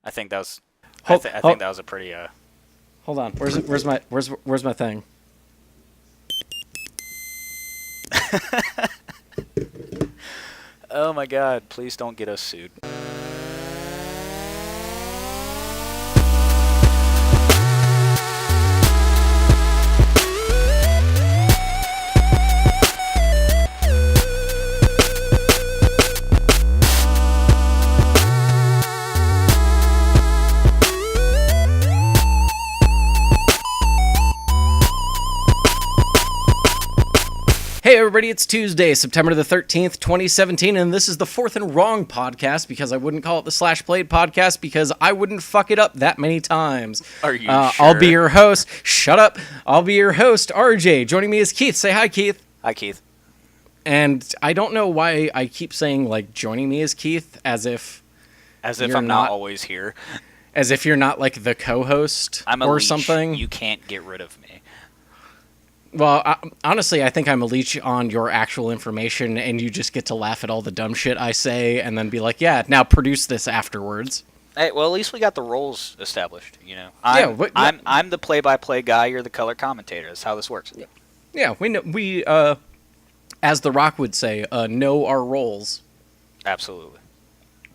I think that was. Hold, I hold, think that was a pretty. hold on. Where's my thing? Oh my God! Please don't get us sued. Hey everybody, it's Tuesday, September the 13th, 2017, and this is the Fourth and Wrong podcast because I wouldn't call it the Slash Played podcast because I wouldn't fuck it up that many times. Are you I'll sure? be your host. Shut up. I'll be your host, RJ. Joining me is Keith. Say hi, Keith. Hi, Keith. And I don't know why I keep saying, like, joining me is Keith as if I'm not always here. As if you're not, like, the co-host I'm a or leech. something. You can't get rid of me. Well, honestly, I think I'm a leech on your actual information, and you just get to laugh at all the dumb shit I say, and then be like, yeah, now produce this afterwards. Hey, well, at least we got the roles established, you know. I'm the play-by-play guy, you're the color commentator. That's how this works. Yeah, we know, as The Rock would say, know our roles. Absolutely.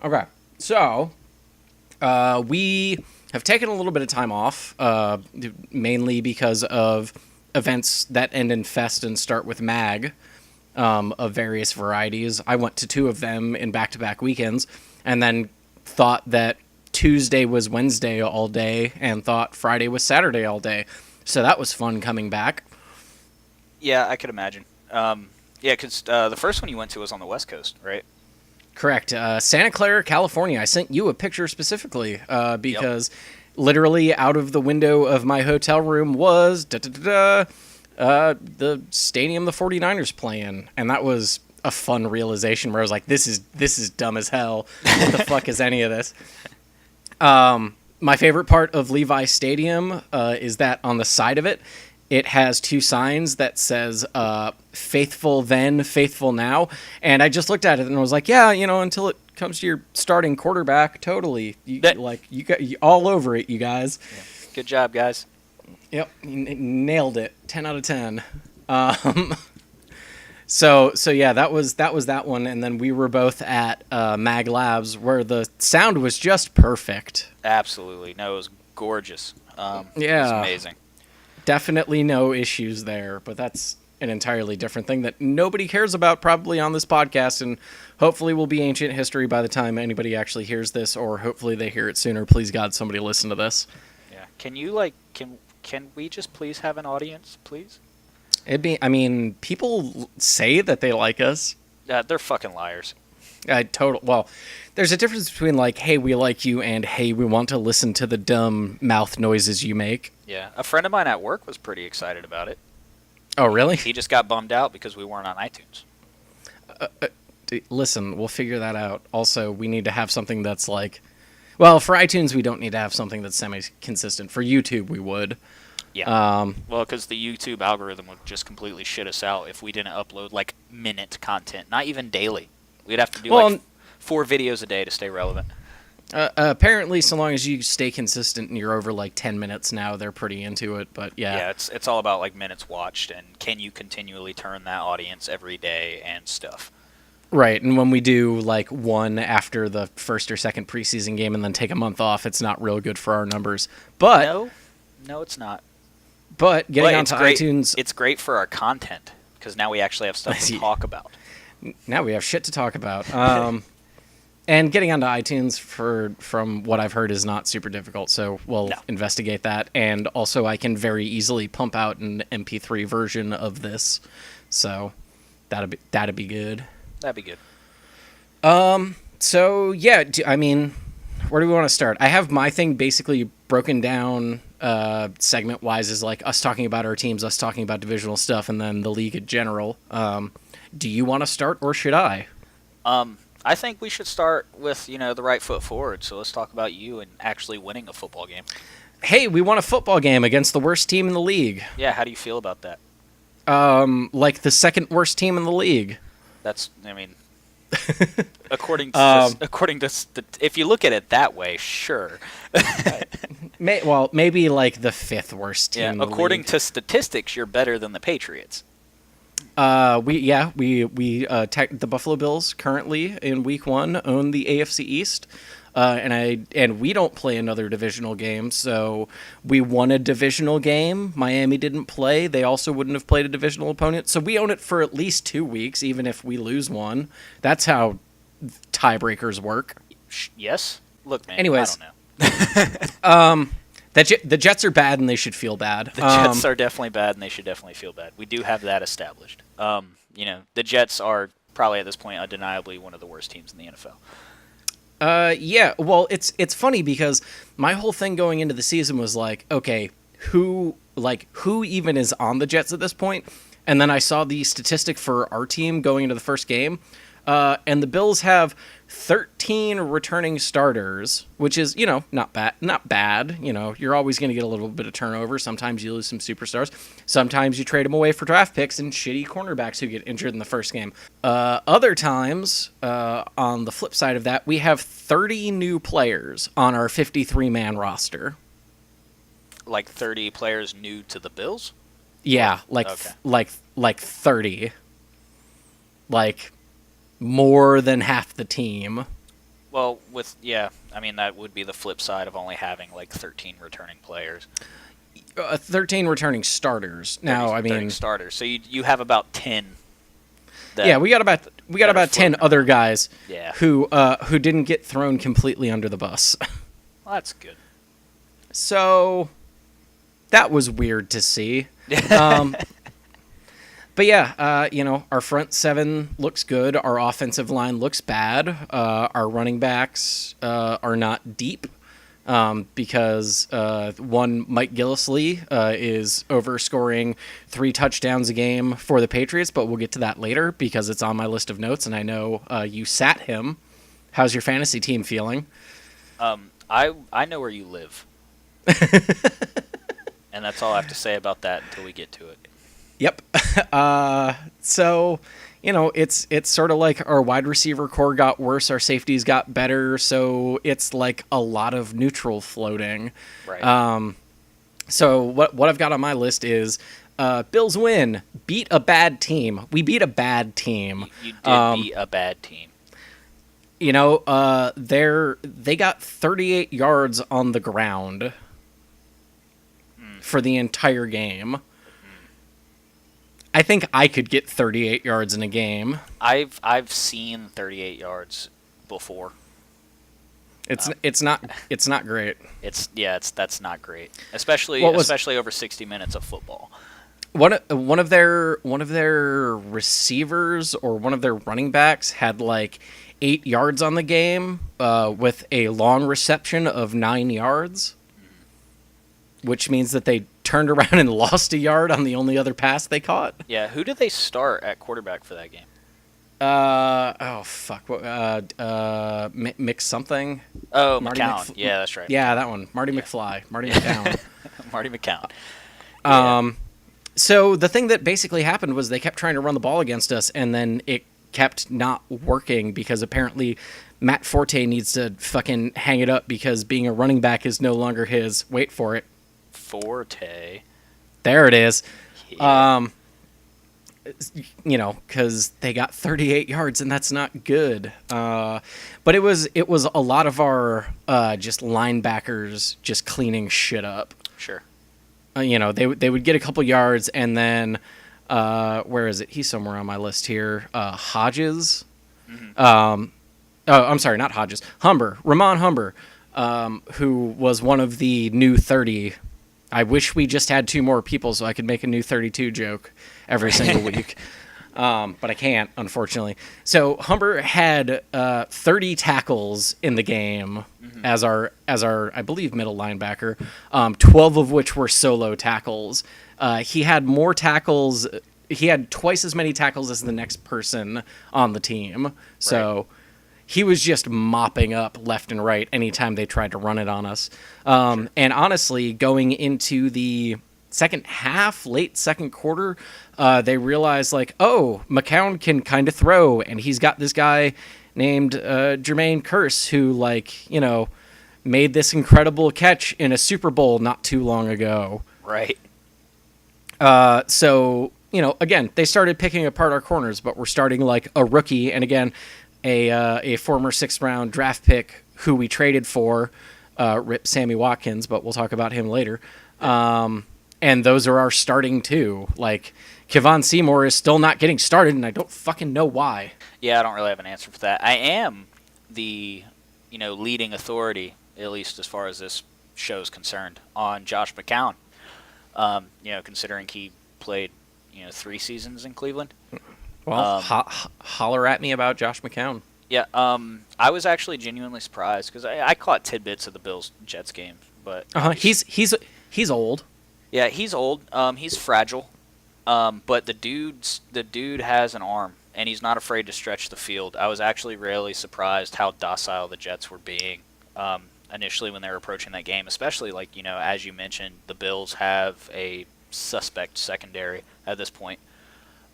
Okay, so, we have taken a little bit of time off, mainly because of events that end in Fest and start with Mag, of various varieties. I went to two of them in back-to-back weekends, and then thought that Tuesday was Wednesday all day, and thought Friday was Saturday all day. So that was fun coming back. Yeah, I could imagine. Yeah, because the first one you went to was on the West Coast, right? Correct. Santa Clara, California. I sent you a picture specifically because literally out of the window of my hotel room was the stadium the 49ers playing. And that was a fun realization where I was like, this is dumb as hell. What the fuck is any of this? My favorite part of Levi Stadium is that on the side of it, it has two signs that says faithful then, faithful now. And I just looked at it and was like, yeah, you know, until it comes to your starting quarterback, totally. You got all over it, you guys. Yeah. Good job, guys. Yep, nailed it. 10 out of 10. So yeah, that was that one, and then we were both at Mag Labs where the sound was just perfect. Absolutely. No, it was gorgeous. Yeah. It was amazing. Definitely no issues there, but that's an entirely different thing that nobody cares about probably on this podcast, and hopefully will be ancient history by the time anybody actually hears this, or hopefully they hear it sooner. Please God, somebody listen to this. Yeah. Can you can we just please have an audience, please? People say that they like us. They're fucking liars. Well, there's a difference between like, hey, we like you, and hey, we want to listen to the dumb mouth noises you make. Yeah. A friend of mine at work was pretty excited about it. Oh, really? He just got bummed out because we weren't on iTunes. Listen, we'll figure that out. Also, we need to have something that's like... Well, for iTunes, we don't need to have something that's semi-consistent. For YouTube, we would. Yeah. Well, because the YouTube algorithm would just completely shit us out if we didn't upload, like, minute content. Not even daily. We'd have to do, 4 videos a day to stay relevant. Apparently, so long as you stay consistent and you're over, like, 10 minutes now, they're pretty into it, but yeah. Yeah, it's all about, like, minutes watched, and can you continually turn that audience every day and stuff. Right, and when we do, like, one after the first or second preseason game and then take a month off, it's not real good for our numbers. But No, it's not. But getting onto iTunes... It's great for our content, because now we actually have stuff to talk about. Now we have shit to talk about. And getting onto iTunes, from what I've heard, is not super difficult, so we'll investigate that. And also, I can very easily pump out an MP3 version of this, so that'd be good. That'd be good. So, yeah, where do we want to start? I have my thing basically broken down segment-wise as, like, us talking about our teams, us talking about divisional stuff, and then the league in general. Do you want to start, or should I? I think we should start with, the right foot forward. So let's talk about you and actually winning a football game. Hey, we won a football game against the worst team in the league. Yeah, how do you feel about that? Like the second worst team in the league. According to if you look at it that way, sure. Maybe like the fifth worst team. Yeah, according to statistics, you're better than the Patriots. The Buffalo Bills currently in Week 1 own the AFC East. And we don't play another divisional game, so we won a divisional game. Miami didn't play. They also wouldn't have played a divisional opponent. So we own it for at least 2 weeks, even if we lose one. That's how tiebreakers work. Yes? Look, man, anyways, I don't know. The Jets are bad, and they should feel bad. The Jets are definitely bad, and they should definitely feel bad. We do have that established. The Jets are probably at this point undeniably one of the worst teams in the NFL. Yeah, well, it's funny because my whole thing going into the season was like, okay, who even is on the Jets at this point? And then I saw the statistic for our team going into the first game, and the Bills have 13 returning starters, which is, not bad. You're always going to get a little bit of turnover. Sometimes you lose some superstars. Sometimes you trade them away for draft picks and shitty cornerbacks who get injured in the first game. Other times, on the flip side of that, we have 30 new players on our 53-man roster. Like 30 players new to the Bills? Yeah, like 30. Like more than half the team. Well, that would be the flip side of only having like 13 returning players. 13 returning starters. Now, 13 starters. So you have about 10. We got about 10 other guys. Yeah. Who didn't get thrown completely under the bus. Well, that's good. So that was weird to see. But yeah, our front seven looks good. Our offensive line looks bad. Our running backs are not deep because one Mike Gillislee is overscoring 3 touchdowns a game for the Patriots, but we'll get to that later because it's on my list of notes, and I know you sat him. How's your fantasy team feeling? I know where you live. And that's all I have to say about that until we get to it. Yep. So, it's sort of like our wide receiver core got worse, our safeties got better, so it's like a lot of neutral floating. Right. So what I've got on my list is Bills win, beat a bad team. We beat a bad team. You did beat a bad team. They got 38 yards on the ground for the entire game. I think I could get 38 yards in a game. I've seen 38 yards before. It's not great. That's not great. Especially over 60 minutes of football. One of their receivers or one of their running backs had like 8 yards on the game with a long reception of 9 yards, which means that they turned around and lost a yard on the only other pass they caught. Yeah, who did they start at quarterback for that game? Mix something. Oh, McCown. Yeah, that's right. Yeah, that one. Marty McFly. Marty McCown. Marty McCown. Yeah. So the thing that basically happened was they kept trying to run the ball against us, and then it kept not working because apparently Matt Forte needs to fucking hang it up because being a running back is no longer his. Wait for it. Forte. There it is. Yeah. Because they got 38 yards, and that's not good. But it was a lot of our just linebackers just cleaning shit up. Sure. They would get a couple yards, and then where is it? He's somewhere on my list here. Hodges. Mm-hmm. I'm sorry, not Hodges. Humber. Ramon Humber, who was one of the new 30. I wish we just had 2 more people so I could make a new 32 joke every single week. But I can't, unfortunately. So Humber had 30 tackles in the game as our I believe middle linebacker, 12 of which were solo tackles. He had more tackles. He had twice as many tackles as the next person on the team. So. Right. He was just mopping up left and right anytime they tried to run it on us. And honestly, going into the late second quarter, they realized like, oh, McCown can kind of throw, and he's got this guy named Jermaine Kearse who, like, you know, made this incredible catch in a Super Bowl not too long ago. Right. So, you know, again, they started picking apart our corners, but we're starting like a rookie, and again, a former 6th round draft pick who we traded for, rip Sammy Watkins, but we'll talk about him later. And those are our starting two. Like, Kevon Seymour is still not getting started, and I don't fucking know why. Yeah, I don't really have an answer for that. I am the, you know, leading authority, at least as far as this show is concerned, on Josh McCown. You know, considering he played, you know, 3 seasons in Cleveland. Well, holler at me about Josh McCown. Yeah, I was actually genuinely surprised because I caught tidbits of the Bills-Jets game, but he's old. Yeah, he's old. He's fragile, but the dude has an arm, and he's not afraid to stretch the field. I was actually really surprised how docile the Jets were being initially when they were approaching that game, especially, like, you know, as you mentioned, the Bills have a suspect secondary at this point.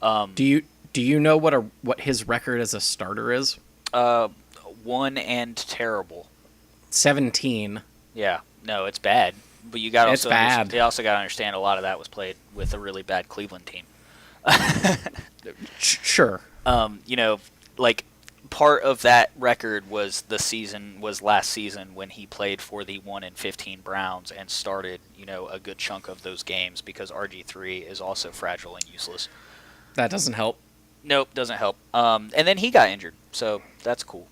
Do you know what his record as a starter is? 1 and terrible. 17. Yeah, no, it's bad. But you got also bad. You also got to understand a lot of that was played with a really bad Cleveland team. Sure. You know, like, part of that record was last season when he played for the 1-15 Browns and started, you know, a good chunk of those games because RG3 is also fragile and useless. That doesn't help. Nope, doesn't help. And then he got injured, so that's cool.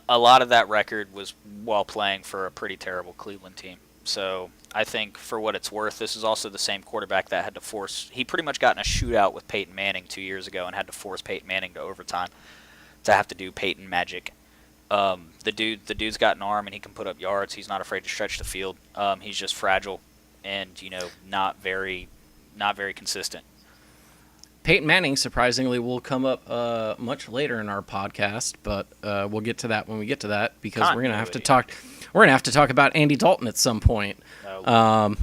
A lot of that record was while playing for a pretty terrible Cleveland team. So I think for what it's worth, this is also the same quarterback that had to force. He pretty much got in a shootout with Peyton Manning 2 years ago and had to force Peyton Manning to overtime to have to do Peyton magic. The dude's got an arm and he can put up yards. He's not afraid to stretch the field. He's just fragile and, you know, not very consistent. Peyton Manning, surprisingly, will come up much later in our podcast, but we'll get to that when we get to that because we're gonna have to talk. We're gonna have to talk about Andy Dalton at some point, and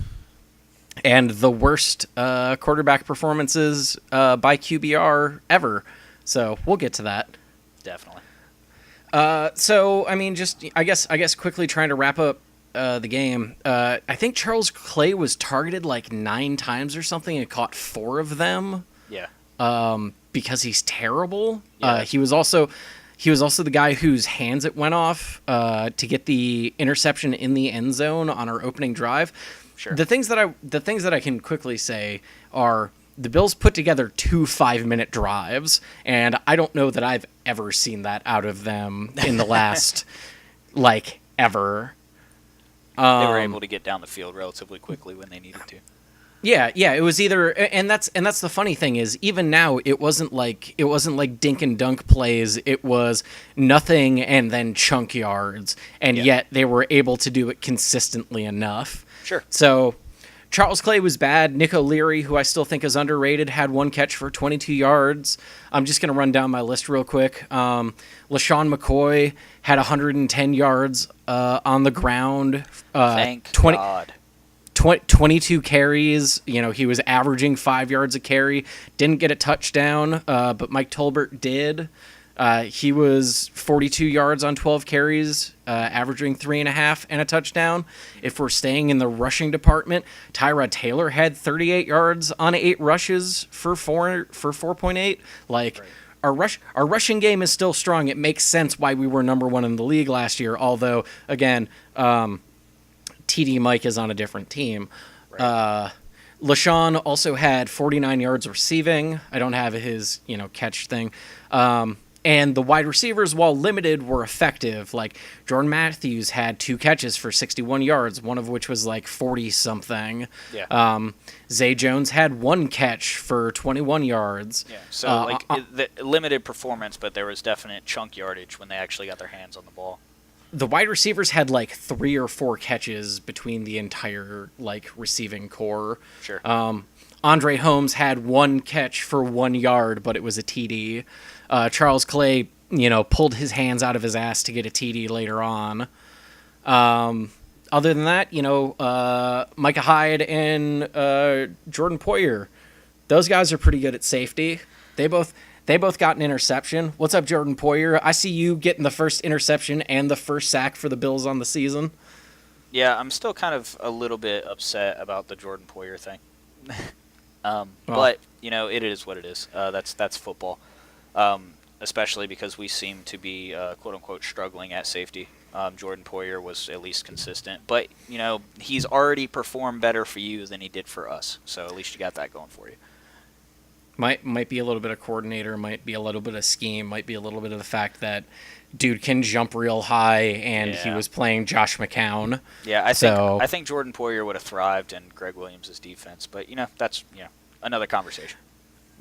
the worst quarterback performances by QBR ever. So we'll get to that. Definitely. So I mean, I guess quickly trying to wrap up the game. I think Charles Clay was targeted like 9 times or something and caught 4 of them. Yeah. Because he's terrible. Yeah. He was also the guy whose hands it went off to get the interception in the end zone on our opening drive. Sure. The things that I can quickly say are the Bills put together 2 5-minute drives, and I don't know that I've ever seen that out of them in the last like ever. They were able to get down the field relatively quickly when they needed to. Yeah, it was either, and that's the funny thing is, even now it wasn't like dink and dunk plays. It was nothing and then chunk yards, and yet they were able to do it consistently enough. Sure. So Charles Clay was bad. Nick O'Leary, who I still think is underrated, had 1 catch for 22 yards. I'm just going to run down my list real quick. LaShawn McCoy had 110 yards on the ground. Thank God. 22 carries. You know, he was averaging 5 yards a carry. Didn't get a touchdown, but Mike Tolbert did. He was 42 yards on 12 carries, averaging 3.5 and a touchdown. If we're staying in the rushing department, Tyrod Taylor had 38 yards on 8 rushes for 4.8. Like, right. Our rushing game is still strong. It makes sense why we were number 1 in the league last year. Although, again, TD Mike is on a different team. Right. LaShawn also had 49 yards receiving. I don't have his, catch thing. And the wide receivers, while limited, were effective. Like, Jordan Matthews had 2 catches for 61 yards, one of which was like 40-something. Yeah. Zay Jones had 1 catch for 21 yards. Yeah. So, the limited performance, but there was definite chunk yardage when they actually got their hands on the ball. The wide receivers had like 3 or 4 catches between the entire receiving core. Sure. Andre Holmes had 1 catch for 1 yard, but it was a TD. Charles Clay, pulled his hands out of his ass to get a TD later on. other than that, Micah Hyde and Jordan Poyer, those guys are pretty good at safety. They both got an interception. What's up, Jordan Poyer? I see you getting the first interception and the first sack for the Bills on the season. Yeah, I'm still kind of a little bit upset about the Jordan Poyer thing. But, it is what it is. That's football. Especially because we seem to be, quote-unquote, struggling at safety. Jordan Poyer was at least consistent. But, he's already performed better for you than he did for us. So at least you got that going for you. Might be a little bit of coordinator, might be a little bit of scheme, might be a little bit of the fact that dude can jump real high and he was playing Josh McCown. Yeah, I think Jordan Poyer would have thrived in Greg Williams' defense. But, that's another conversation.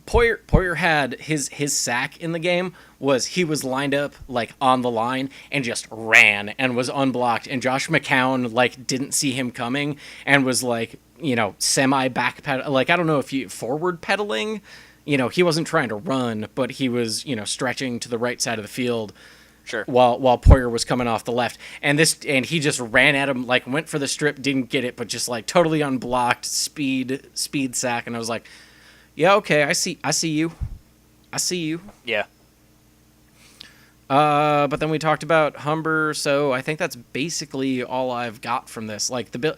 Poyer had his sack in the game was he was lined up like on the line and just ran and was unblocked, and Josh McCown like didn't see him coming and was like semi back pedal, like I don't know if he forward pedaling, he wasn't trying to run, but he was stretching to the right side of the field. Sure. While Poyer was coming off the left, and he just ran at him, like went for the strip, didn't get it, but just like totally unblocked, speed sack, and I was like, yeah, okay, I see you. Yeah. But then we talked about Humber, so I think that's basically all I've got from this. Like the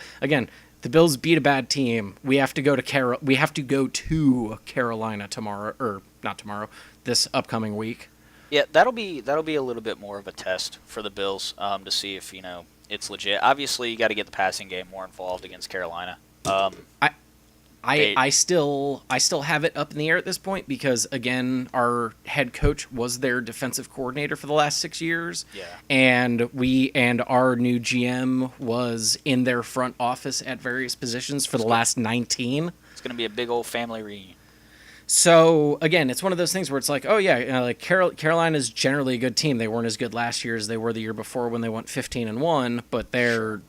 Bills beat a bad team. We have to go to Carolina tomorrow, or not tomorrow, this upcoming week. Yeah, that'll be a little bit more of a test for the Bills to see if it's legit. Obviously, you got to get the passing game more involved against Carolina. I still have it up in the air at this point because, again, our head coach was their defensive coordinator for the last 6 years. Yeah. And our new GM was in their front office at various positions for the last 19. It's going to be a big old family reunion. So, again, it's one of those things where it's like, oh, yeah, like Carolina's generally a good team. They weren't as good last year as they were the year before when they went 15-1, but they're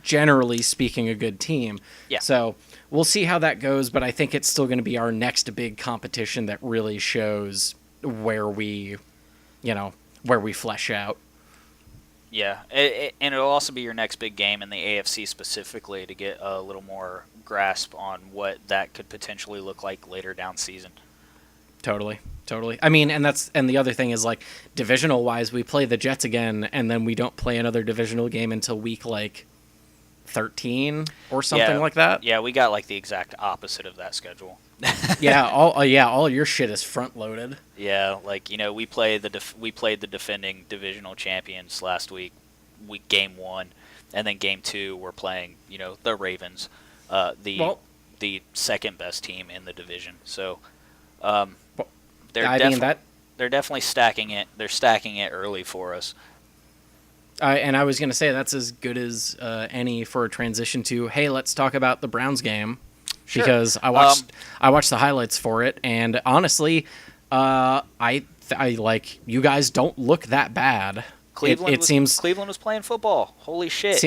generally speaking a good team. Yeah. So we'll see how that goes, but I think it's still going to be our next big competition that really shows where we flesh out. Yeah, and it'll also be your next big game in the AFC specifically to get a little more grasp on what that could potentially look like later down season. Totally. I mean, and the other thing is, like, divisional wise, we play the Jets again, and then we don't play another divisional game until week 13 or something like that. Yeah, we got like the exact opposite of that schedule. all your shit is front loaded. Yeah, like we played the defending divisional champions last week game 1, and then game 2 we're playing the Ravens, the second best team in the division. So they're definitely stacking it. They're stacking it early for us. And I was going to say that's as good as any for a transition to, hey, let's talk about the Browns game. Sure. Because I watched the highlights for it, and honestly, I like, you guys don't look that bad. Cleveland was playing football. Holy shit.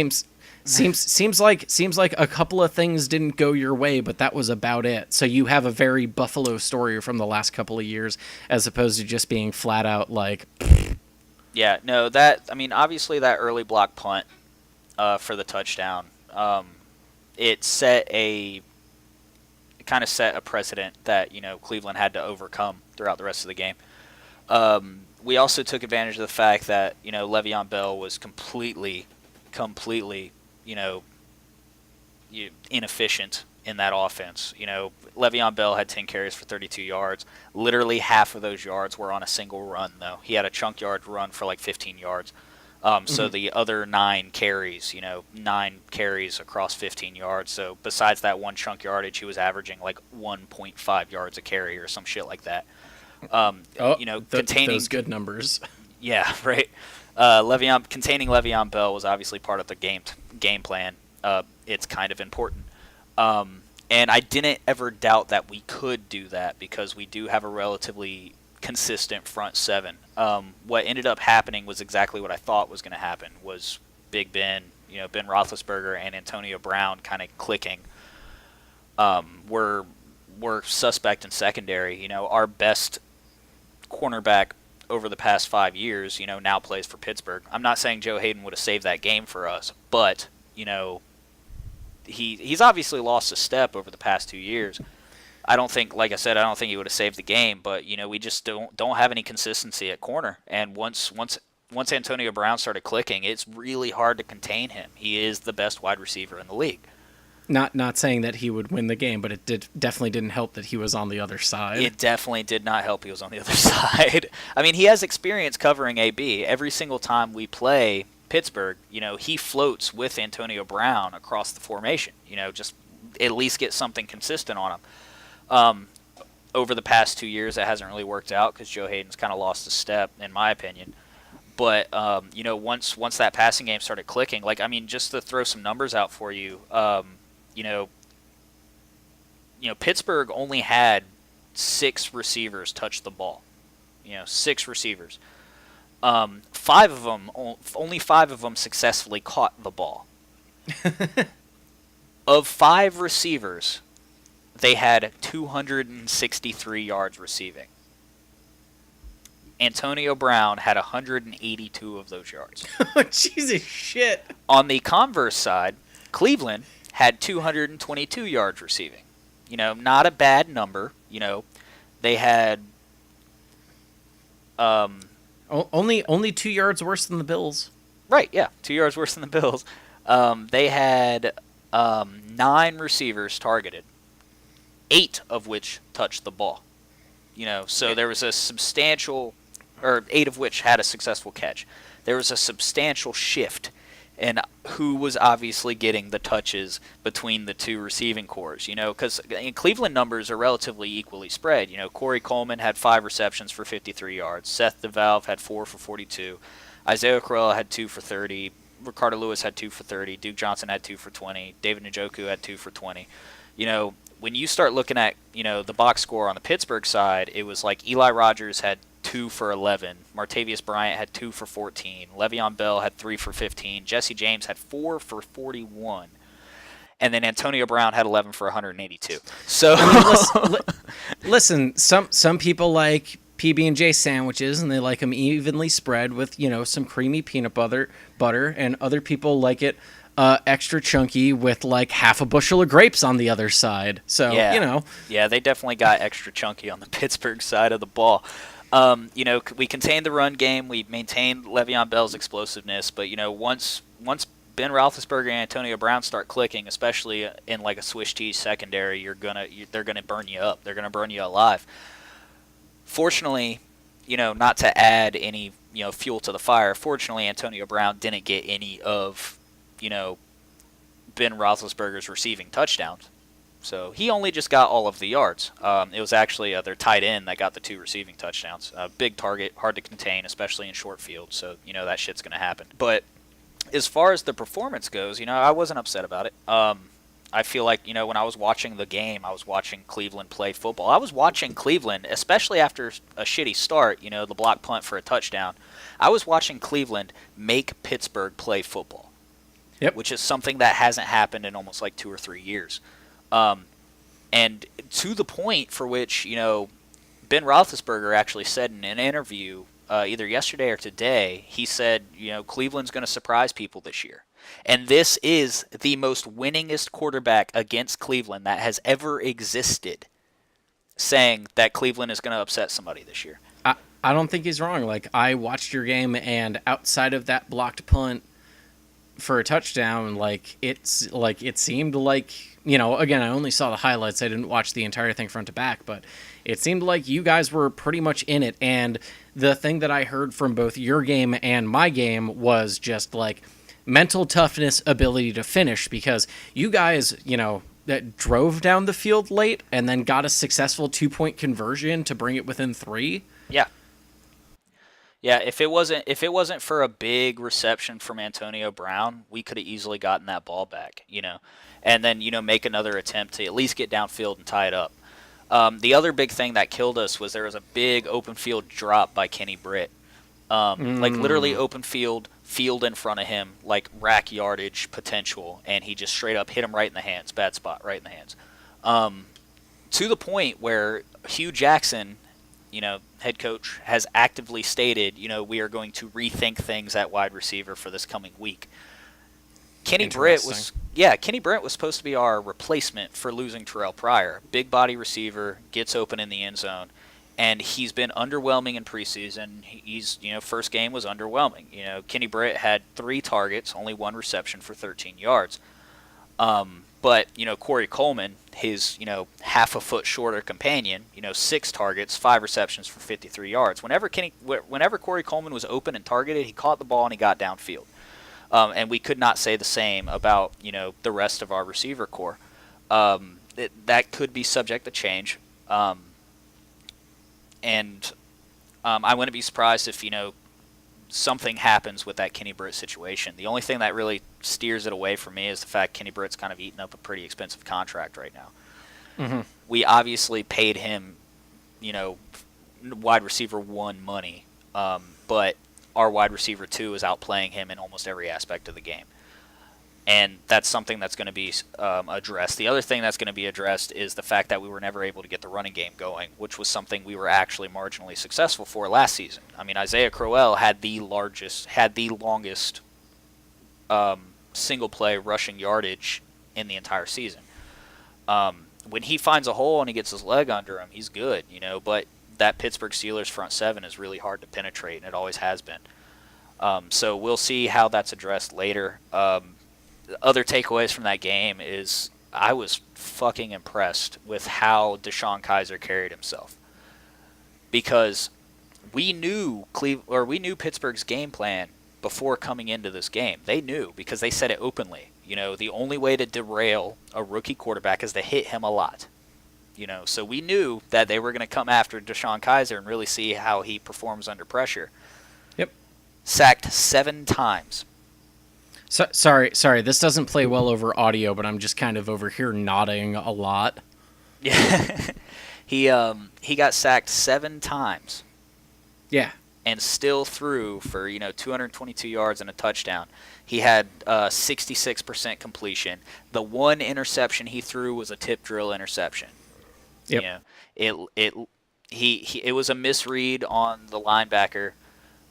Seems like a couple of things didn't go your way, but that was about it. So you have a very Buffalo story from the last couple of years, as opposed to just being flat out like. Yeah, no, obviously that early block punt for the touchdown, it kind of set a precedent that, Cleveland had to overcome throughout the rest of the game. We also took advantage of the fact that, Le'Veon Bell was completely, inefficient in that offense. Le'Veon Bell had 10 carries for 32 yards. Literally half of those yards were on a single run, though. He had a chunk yard run for like 15 yards. So the other 9 carries, 9 carries across 15 yards. So besides that one chunk yardage, he was averaging like 1.5 yards a carry or some shit like that. Containing those good numbers. Yeah, right. Containing Le'Veon Bell was obviously part of the game plan. It's kind of important. And I didn't ever doubt that we could do that because we do have a relatively consistent front seven. What ended up happening was exactly what I thought was going to happen, was Big Ben, Ben Roethlisberger and Antonio Brown kind of clicking. We're suspect in secondary. Our best cornerback over the past 5 years, now plays for Pittsburgh. I'm not saying Joe Hayden would have saved that game for us, but you know, he's obviously lost a step over the past 2 years. I don't think, like I said, I don't think he would have saved the game, but we just don't have any consistency at corner. And once Antonio Brown started clicking, it's really hard to contain him. He is the best wide receiver in the league. Not saying that he would win the game, but it definitely didn't help that he was on the other side. It definitely did not help he was on the other side. I mean, he has experience covering AB. Every single time we play Pittsburgh, he floats with Antonio Brown across the formation. Just at least get something consistent on him. Over the past 2 years, that hasn't really worked out because Joe Hayden's kind of lost a step, in my opinion. But once that passing game started clicking, just to throw some numbers out for you, Pittsburgh only had 6 receivers touch the ball. 6 receivers. Only 5 of them successfully caught the ball. Of 5 receivers, they had 263 yards receiving. Antonio Brown had 182 of those yards. Jesus shit. On the converse side, Cleveland had 222 yards receiving. Not a bad number. They had only 2 yards worse than the Bills. Right, yeah, 2 yards worse than the Bills. They had 9 receivers targeted, 8 of which touched the ball. So there was a substantial, or 8 of which had a successful catch. There was a substantial shift in who was obviously getting the touches between the 2 receiving corps. Because Cleveland numbers are relatively equally spread. Corey Coleman had 5 receptions for 53 yards. Seth DeValve had 4 for 42. Isaiah Crowell had 2 for 30. Ricardo Lewis had 2 for 30. Duke Johnson had 2 for 20. David Njoku had 2 for 20. When you start looking at, the box score on the Pittsburgh side, it was like Eli Rogers had 2 for 11. Martavius Bryant had 2 for 14. Le'Veon Bell had 3 for 15. Jesse James had 4 for 41. And then Antonio Brown had 11 for 182. So listen, some people like PB&J sandwiches, and they like them evenly spread with, some creamy peanut butter, and other people like it extra chunky with like half a bushel of grapes on the other side. So, Yeah, they definitely got extra chunky on the Pittsburgh side of the ball. We contained the run game. We maintained Le'Veon Bell's explosiveness. But, once Ben Roethlisberger and Antonio Brown start clicking, especially in like a Swiss cheese secondary, they're gonna burn you up. They're gonna burn you alive. Fortunately, not to add any fuel to the fire. Fortunately, Antonio Brown didn't get any of Ben Roethlisberger's receiving touchdowns. So he only just got all of the yards. It was actually their tight end that got the 2 receiving touchdowns. Big target, hard to contain, especially in short field. So, that shit's going to happen. But as far as the performance goes, I wasn't upset about it. I feel like, when I was watching the game, I was watching Cleveland play football. I was watching Cleveland, especially after a shitty start, the block punt for a touchdown. I was watching Cleveland make Pittsburgh play football. Yep. Which is something that hasn't happened in almost like 2 or 3 years. And to the point for which, Ben Roethlisberger actually said in an interview either yesterday or today, he said, Cleveland's going to surprise people this year. And this is the most winningest quarterback against Cleveland that has ever existed, saying that Cleveland is going to upset somebody this year. I don't think he's wrong. Like, I watched your game, and outside of that blocked punt for a touchdown, it seemed like, again, I only saw the highlights. I didn't watch the entire thing front to back, but it seemed like you guys were pretty much in it. And the thing that I heard from both your game and my game was just like mental toughness, ability to finish, because you guys, that drove down the field late and then got a successful 2-point conversion to bring it within 3. Yeah. Yeah, if it wasn't for a big reception from Antonio Brown, we could have easily gotten that ball back, and then make another attempt to at least get downfield and tie it up. The other big thing that killed us was there was a big open field drop by Kenny Britt, like literally open field in front of him, like rack yardage potential, and he just straight up hit him right in the hands, bad spot, right in the hands, to the point where Hugh Jackson, head coach, has actively stated, we are going to rethink things at wide receiver for this coming week. Kenny Britt was supposed to be our replacement for losing Terrell Pryor. Big body receiver, gets open in the end zone, and he's been underwhelming in preseason. First game was underwhelming. Kenny Britt had 3 targets, only 1 reception for 13 yards. But Corey Coleman, his half a foot shorter companion, 6 targets, 5 receptions for 53 yards. Whenever Corey Coleman was open and targeted, he caught the ball and he got downfield. And we could not say the same about the rest of our receiver core. That could be subject to change. I wouldn't be surprised if something happens with that Kenny Britt situation. The only thing that really steers it away from me is the fact Kenny Britt's kind of eating up a pretty expensive contract right now. Mm-hmm. We obviously paid him, wide receiver 1 money, but our wide receiver 2 is outplaying him in almost every aspect of the game. And that's something that's going to be addressed. The other thing that's going to be addressed is the fact that we were never able to get the running game going, which was something we were actually marginally successful for last season. I mean, Isaiah Crowell had the longest single-play rushing yardage in the entire season. When he finds a hole and he gets his leg under him, he's good, but that Pittsburgh Steelers front 7 is really hard to penetrate, and it always has been. So we'll see how that's addressed later. Other takeaways from that game is I was fucking impressed with how DeShone Kizer carried himself, because we knew Pittsburgh's game plan before coming into this game. They knew, because they said it openly. The only way to derail a rookie quarterback is to hit him a lot. So we knew that they were going to come after DeShone Kizer and really see how he performs under pressure. Yep. Sacked 7 times. So, sorry. This doesn't play well over audio, but I'm just kind of over here nodding a lot. Yeah, he got sacked 7 times. Yeah, and still threw for 222 yards and a touchdown. He had 66% completion. The 1 interception he threw was a tip drill interception. Yep. It was a misread on the linebacker.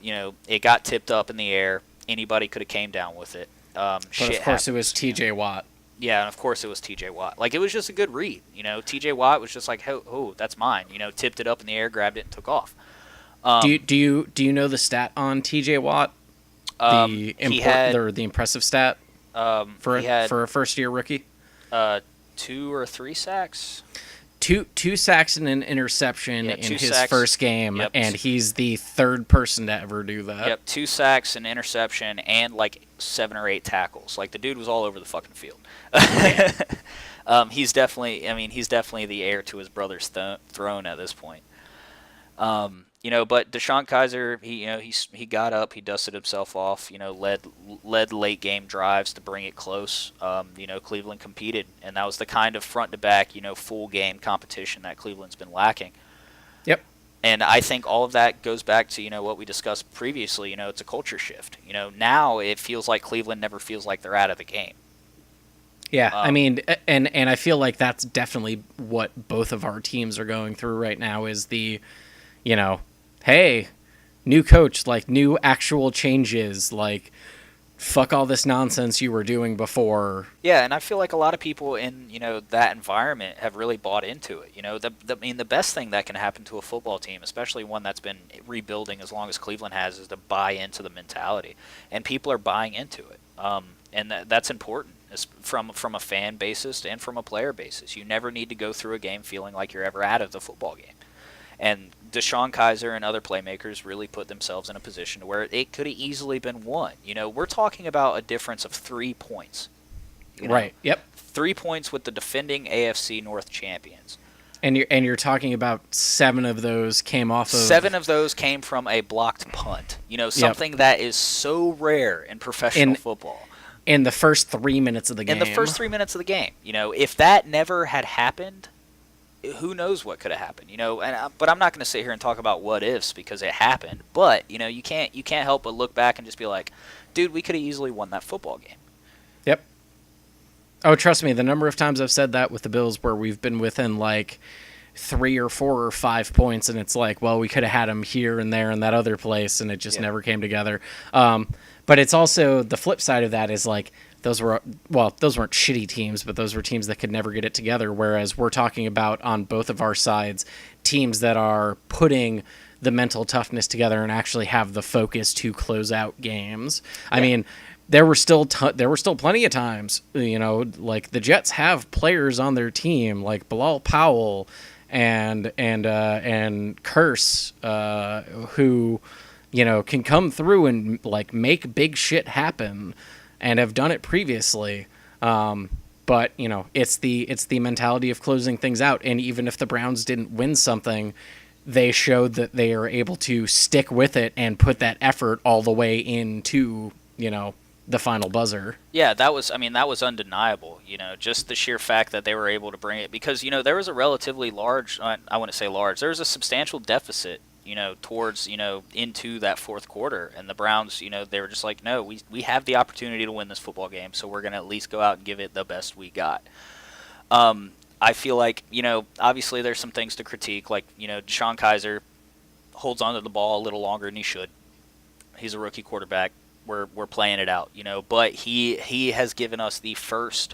It got tipped up in the air. Anybody could have came down with it. But of course it was T.J. Watt. Yeah, and of course it was T.J. Watt. Like, it was just a good read. T.J. Watt was just like, oh, that's mine. Tipped it up in the air, grabbed it, and took off. Do you know the stat on T.J. Watt? The impressive stat for a first-year rookie? 2 or 3 sacks. Two sacks and an interception in his first game, yep. And he's the 3rd person to ever do that. Yep, 2 sacks, an interception, and like 7 or 8 tackles. Like, the dude was all over the fucking field. He's definitely the heir to his brother's throne at this point. But DeShone Kizer, he got up, he dusted himself off, led late game drives to bring it close. Cleveland competed, and that was the kind of front to back, full game competition that Cleveland's been lacking. Yep. And I think all of that goes back to, what we discussed previously, it's a culture shift. Now it feels like Cleveland never feels like they're out of the game. Yeah, and I feel like that's definitely what both of our teams are going through right now is the, hey, new coach, like new actual changes, like fuck all this nonsense you were doing before. Yeah, and I feel like a lot of people in, that environment have really bought into it. The best thing that can happen to a football team, especially one that's been rebuilding as long as Cleveland has, is to buy into the mentality. And people are buying into it. And that's important from a fan basis and from a player basis. You never need to go through a game feeling like you're ever out of the football game. And DeShone Kizer and other playmakers really put themselves in a position to where it could have easily been won. We're talking about a difference of 3 points. Right. Yep. 3 points with the defending AFC North champions. And you're talking about 7 of those came off of 7 of those came from a blocked punt. Something that is so rare in professional football. In the first 3 minutes of the game. If that never had happened, who knows what could have happened, but I'm not going to sit here and talk about what ifs because it happened. But, you can't help but look back and just be like, dude, we could have easily won that football game. Yep. Oh, trust me, the number of times I've said that with the Bills where we've been within like 3 or 4 or 5 points and it's like, well, we could have had them here and there and that other place and it just never came together. But it's also the flip side of that is like, those were, well, those weren't shitty teams, but those were teams that could never get it together. Whereas we're talking about, on both of our sides, teams that are putting the mental toughness together and actually have the focus to close out games. Yeah. I mean, there were still plenty of times, like the Jets have players on their team like Bilal Powell and Curse, who, can come through and like make big shit happen, and have done it previously. But it's the mentality of closing things out. And even if the Browns didn't win something, they showed that they are able to stick with it and put that effort all the way into, the final buzzer. Yeah, that was undeniable, just the sheer fact that they were able to bring it, because, there was a relatively large, I wouldn't say large, there was a substantial deficit, towards, into that fourth quarter. And the Browns, they were just like, no, we have the opportunity to win this football game, so we're going to at least go out and give it the best we got. I feel like, obviously there's some things to critique, like, Deshaun Kaiser holds onto the ball a little longer than he should. He's a rookie quarterback. We're playing it out, but he has given us the first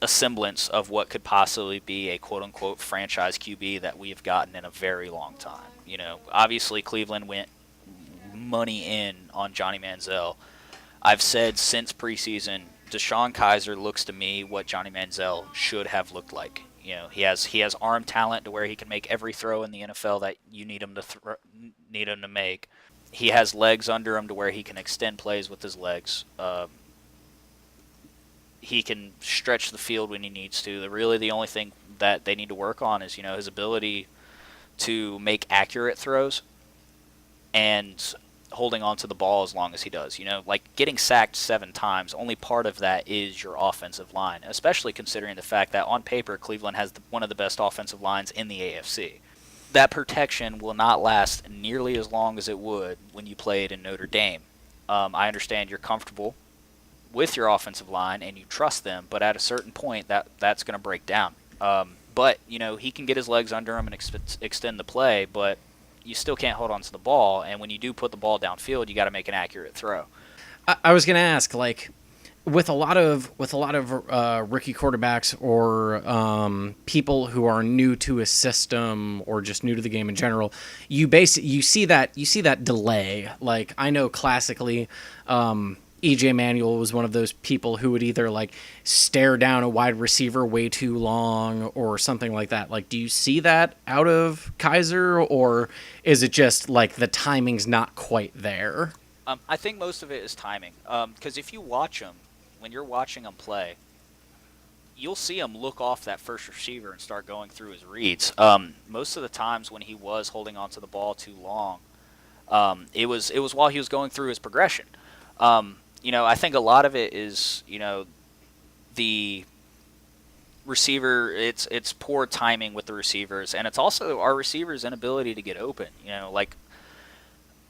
a semblance of what could possibly be a quote-unquote franchise QB that we have gotten in a very long time. Obviously Cleveland went money in on Johnny Manziel. I've said since preseason, Deshaun Kaiser looks to me what Johnny Manziel should have looked like. He has arm talent to where he can make every throw in the NFL that you need him to make. He has legs under him to where he can extend plays with his legs. He can stretch the field when he needs to. The only thing that they need to work on is, his ability to make accurate throws and holding on to the ball as long as he does. Like getting sacked 7 times, only part of that is your offensive line, especially considering the fact that on paper Cleveland has one of the best offensive lines in the AFC. That protection will not last nearly as long as it would when you played in Notre Dame. I understand you're comfortable with your offensive line and you trust them, but at a certain point that's going to break down. But he can get his legs under him and extend the play, but you still can't hold on to the ball. And when you do put the ball downfield, you got to make an accurate throw. I was going to ask, like, with a lot of rookie quarterbacks or people who are new to a system or just new to the game in general, you see that delay. Like, I know classically, EJ Manuel was one of those people who would either like stare down a wide receiver way too long or something like that. Like, do you see that out of Kaiser, or is it just like the timing's not quite there? I think most of it is timing. Because if you watch him, when you're watching him play, you'll see him look off that first receiver and start going through his reads. Most of the times when he was holding onto the ball too long, it was while he was going through his progression. I think a lot of it is, the receiver, it's poor timing with the receivers, and it's also our receivers' inability to get open. Like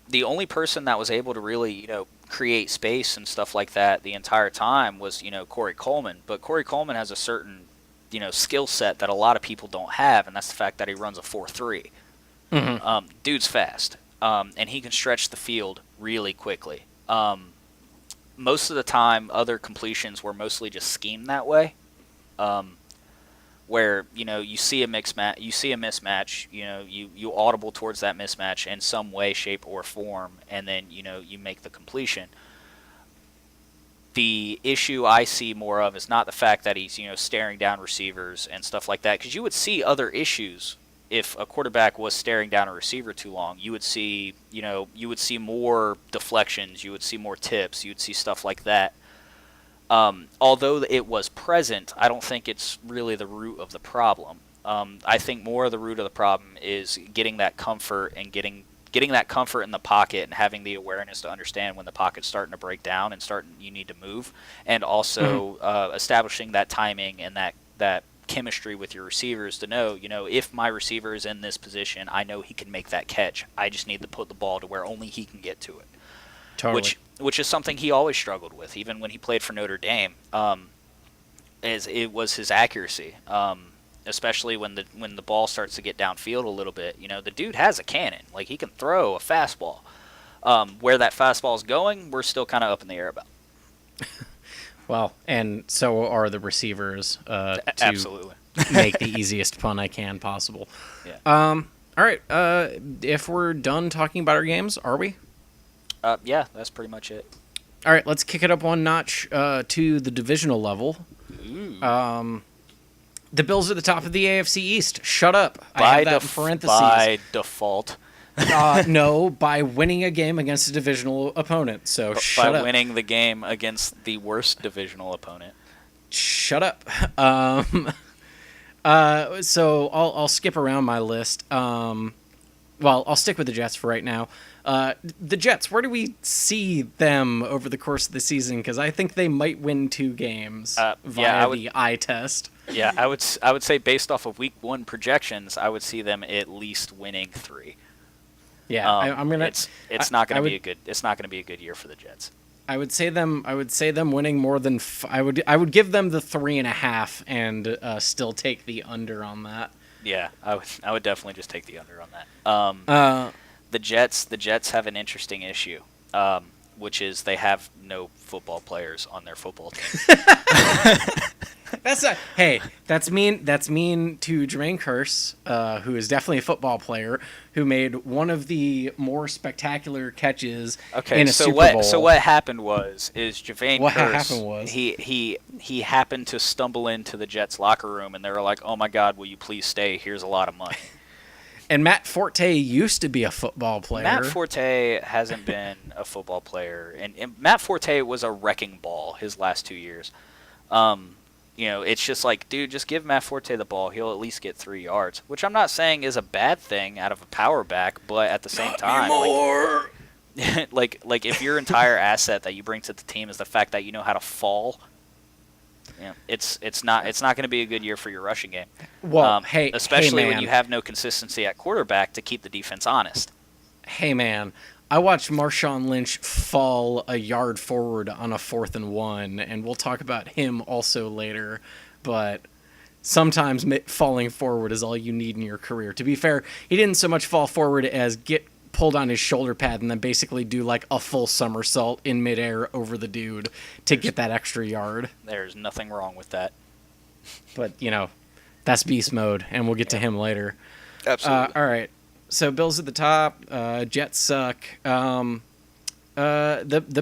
the only person that was able to really, create space and stuff like that the entire time was, Corey Coleman. But Corey Coleman has a certain, skill set that a lot of people don't have, and that's the fact that he runs a 4.3. Mm-hmm. Dude's fast, and he can stretch the field really quickly. Most of the time, other completions were mostly just schemed that way, where you see a mismatch, you audible towards that mismatch in some way, shape, or form, and then you make the completion. The issue I see more of is not the fact that he's staring down receivers and stuff like that, because you would see other issues. If a quarterback was staring down a receiver too long, you would see more deflections, you would see more tips, you would see stuff like that. Although it was present, I don't think it's really the root of the problem. I think more of the root of the problem is getting that comfort and getting that comfort in the pocket and having the awareness to understand when the pocket's starting to break down and you need to move, and also establishing that timing and that chemistry with your receivers to know, if my receiver is in this position, I know he can make that catch. I just need to put the ball to where only he can get to it. Totally. Which is something he always struggled with, even when he played for Notre Dame. As it was his accuracy, especially when the ball starts to get downfield a little bit. The dude has a cannon. Like, he can throw a fastball. Where that fastball is going, we're still kind of up in the air about. Well, and so are the receivers to Absolutely. make the easiest pun I can possible. Yeah. All right. If we're done talking about our games, are we? Yeah, that's pretty much it. All right. Let's kick it up one notch to the divisional level. Ooh. The Bills are the top of the AFC East. Shut up. I have that in parentheses. By default. No, by winning a game against a divisional opponent. So shut up. By winning the game against the worst divisional opponent. Shut up. So I'll skip around my list. Well, I'll stick with the Jets for right now. The Jets, where do we see them over the course of the season? Because I think they might win 2 games via the eye test. Yeah, I would say based off of Week 1 projections, I would see them at least winning 3. Yeah, I'm gonna. It's not gonna be a good year for the Jets. I would say them winning more than. I would give them the 3.5 and still take the under on that. Yeah, I would definitely just take the under on that. The Jets have an interesting issue, which is they have no football players on their football team. That's mean to Jermaine Kearse, who is definitely a football player, who made one of the more spectacular catches in a Super Bowl. So what happened was Jermaine what Kearse, happened was he happened to stumble into the Jets locker room, and they were like, "Oh my God, will you please stay? Here's a lot of money." And Matt Forte used to be a football player. Matt Forte hasn't been a football player, and Matt Forte was a wrecking ball his last 2 years. It's just like, dude, just give Matt Forte the ball. He'll at least get 3 yards, which I'm not saying is a bad thing out of a power back, but at the same time, like if your entire asset that you bring to the team is the fact that you know how to fall, it's not going to be a good year for your rushing game. Well, especially hey, when you have no consistency at quarterback to keep the defense honest. Hey man, I watched Marshawn Lynch fall a yard forward on a 4th and 1, and we'll talk about him also later, but sometimes falling forward is all you need in your career. To be fair, he didn't so much fall forward as get pulled on his shoulder pad and then basically do like a full somersault in midair over the dude to get that extra yard. There's nothing wrong with that. But, that's beast mode, and we'll get to him later. Absolutely. All right. So Bills at the top. Jets suck. The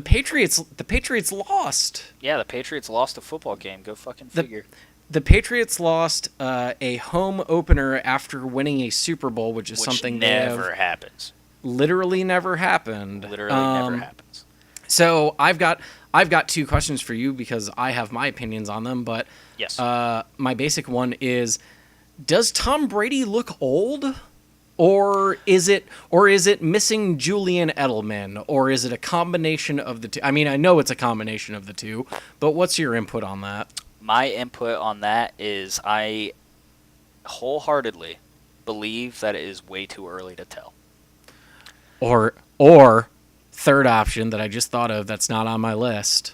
Patriots lost. Yeah, the Patriots lost a football game. Go fucking figure. The Patriots lost a home opener after winning a Super Bowl, which is something never happens. Literally never happened. Literally never happens. So I've got 2 questions for you because I have my opinions on them. But yes, my basic one is: does Tom Brady look old? Or is it missing Julian Edelman? Or is it a combination of the two? I mean, I know it's a combination of the two, but what's your input on that? My input on that is I wholeheartedly believe that it is way too early to tell. Or third option that I just thought of that's not on my list.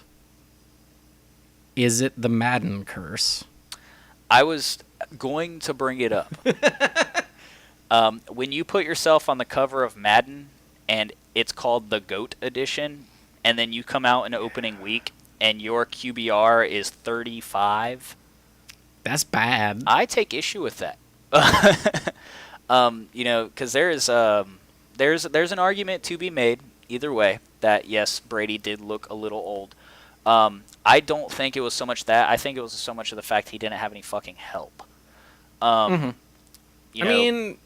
Is it the Madden curse? I was going to bring it up. When you put yourself on the cover of Madden and it's called the GOAT edition, and then you come out in opening week and your QBR is 35, that's bad. I take issue with that. Because there's an argument to be made either way that yes, Brady did look a little old. I don't think it was so much that. I think it was so much of the fact he didn't have any fucking help. I mean,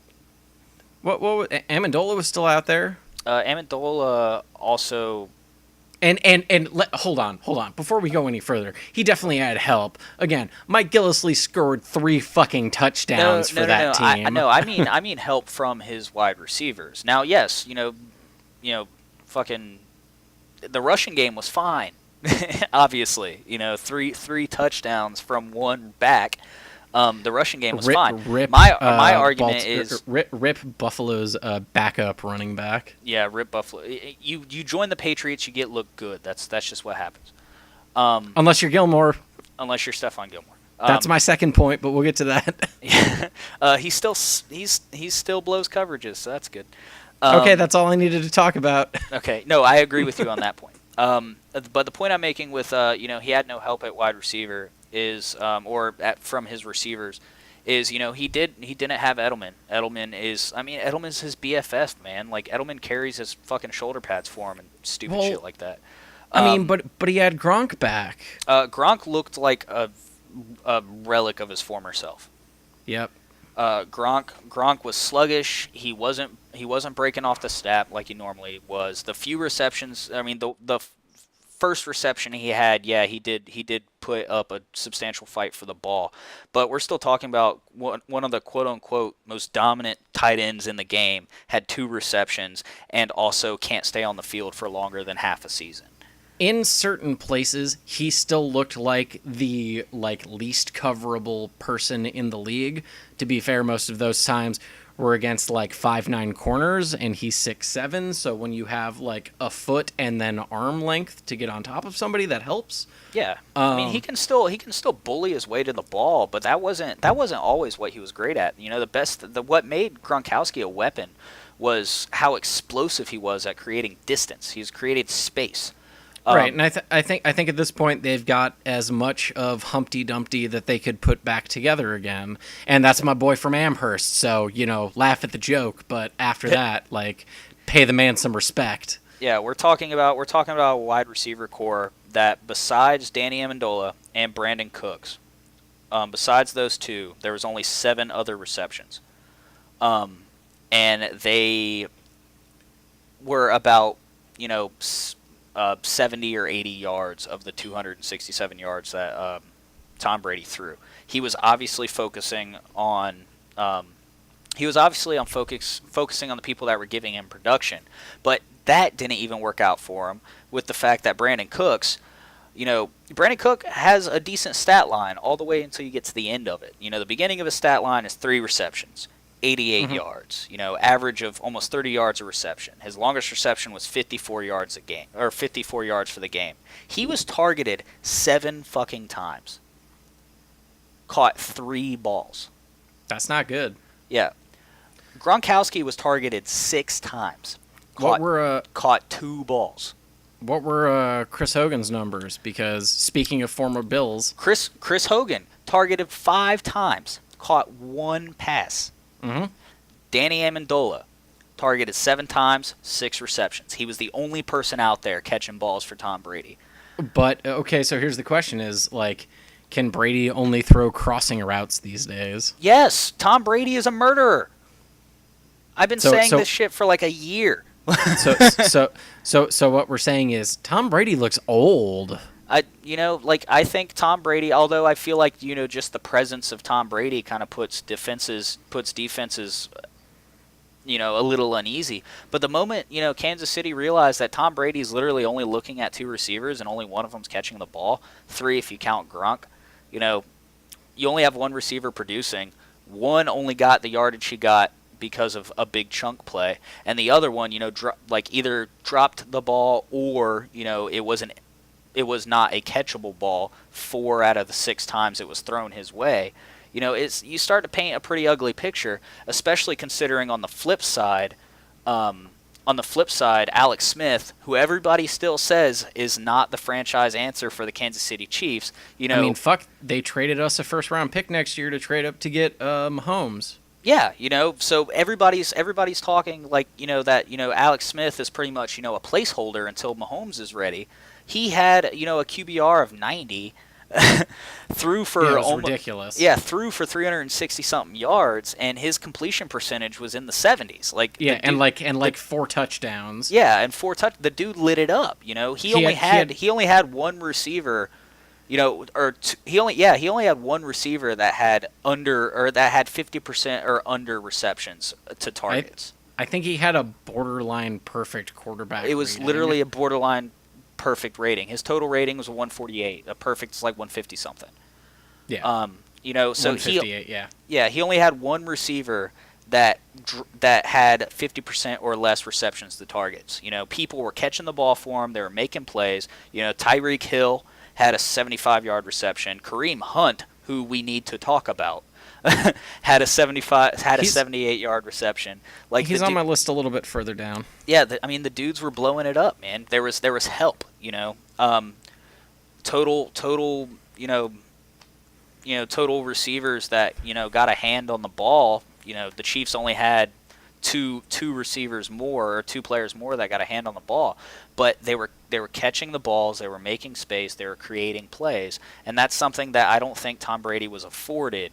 what Amendola was still out there. Amendola also. And hold on. Before we go any further, he definitely had help. Again, Mike Gillislee scored 3 fucking touchdowns for that team. I mean help from his wide receivers. Now, yes, fucking the rushing game was fine. Obviously, 3 touchdowns from one back. The rushing game was fine. My argument is rip Buffalo's backup running back. Yeah, rip Buffalo. You join the Patriots, you get look good. That's just what happens. Unless you're Gilmore. Unless you're Stephon Gilmore. That's my second point, but we'll get to that. He still blows coverages, so that's good. Okay, that's all I needed to talk about. Okay, no, I agree with you on that point. But the point I'm making with he had no help at wide receiver is from his receivers is he didn't have Edelman. Edelman's his BFF, man. Like Edelman carries his fucking shoulder pads for him and stupid Well, shit like that. I mean, but he had Gronk back. Gronk looked like a relic of his former self. Yep. Gronk was sluggish. He wasn't breaking off the stat like he normally was. The few receptions, the first reception he had, yeah, he did put up a substantial fight for the ball. But we're still talking about one of the quote unquote most dominant tight ends in the game had 2 receptions and also can't stay on the field for longer than half a season. In certain places, he still looked like the least coverable person in the league. To be fair, most of those times were against 5'9" corners, and he's 6'7". So when you have a foot and then arm length to get on top of somebody, that helps. Yeah, he can still bully his way to the ball, but that wasn't always what he was great at. What made Gronkowski a weapon was how explosive he was at creating distance. He's created space. Right, and I think at this point they've got as much of Humpty Dumpty that they could put back together again, and that's my boy from Amherst. So laugh at the joke, but after that, pay the man some respect. Yeah, we're talking about a wide receiver core that besides Danny Amendola and Brandon Cooks, besides those 2, there was only 7 other receptions, and they were about 70 or 80 yards of the 267 yards that Tom Brady threw. He was obviously focusing on focusing on the people that were giving him production, but that didn't even work out for him with the fact that Brandon Cook has a decent stat line all the way until you get to the end of it. The beginning of his stat line is 3 receptions. 88 yards, average of almost 30 yards a reception. His longest reception was 54 yards a game, or 54 yards for the game. He was targeted 7 fucking times. Caught 3 balls. That's not good. Yeah. Gronkowski was targeted 6 times. Caught 2 balls. What were Chris Hogan's numbers? Because speaking of former Bills, Chris Hogan targeted 5 times. Caught 1 pass. Mm-hmm. Danny Amendola targeted 7 times, 6 receptions. He was the only person out there catching balls for Tom Brady. But, okay, so here's the question is, can Brady only throw crossing routes these days? Yes, Tom Brady is a murderer. I've been saying this shit for a year. So what we're saying is Tom Brady looks old. I think Tom Brady, although I feel like, just the presence of Tom Brady kind of puts defenses, a little uneasy. But the moment, Kansas City realized that Tom Brady's literally only looking at 2 receivers and only one of them's catching the ball, 3 if you count Gronk, you only have 1 receiver producing. One only got the yardage he got because of a big chunk play, and the other one, either dropped the ball or, it was not a catchable ball 4 out of the 6 times it was thrown his way. You start to paint a pretty ugly picture, especially considering on the flip side, Alex Smith, who everybody still says is not the franchise answer for the Kansas City Chiefs. Fuck, they traded us a first-round pick next year to trade up to get Mahomes. Yeah, so everybody's talking that Alex Smith is pretty much a placeholder until Mahomes is ready. He had a QBR of 90, threw for almost ridiculous. Yeah, threw for 360 something yards, and his completion percentage was in the 70s. And 4 touchdowns. Yeah, and 4 The dude lit it up. He only had 1 receiver. He only had 1 receiver that had 50% or under receptions to targets. I think he had a borderline perfect quarterback. It was literally a borderline perfect rating. His total rating was a 148. A perfect is 150 something. Yeah. So 158. he only had 1 receiver that had 50% or less receptions to targets. People were catching the ball for him. They were making plays. Tyreek Hill had a 75-yard reception. Kareem Hunt, who we need to talk about, had a 78-yard reception. Like he's on my list a little bit further down. Yeah, I mean the dudes were blowing it up, man. There was help, total, total receivers that got a hand on the ball. The Chiefs only had two receivers more, or two players more that got a hand on the ball, but they were catching the balls, they were making space, they were creating plays, and that's something that I don't think Tom Brady was afforded.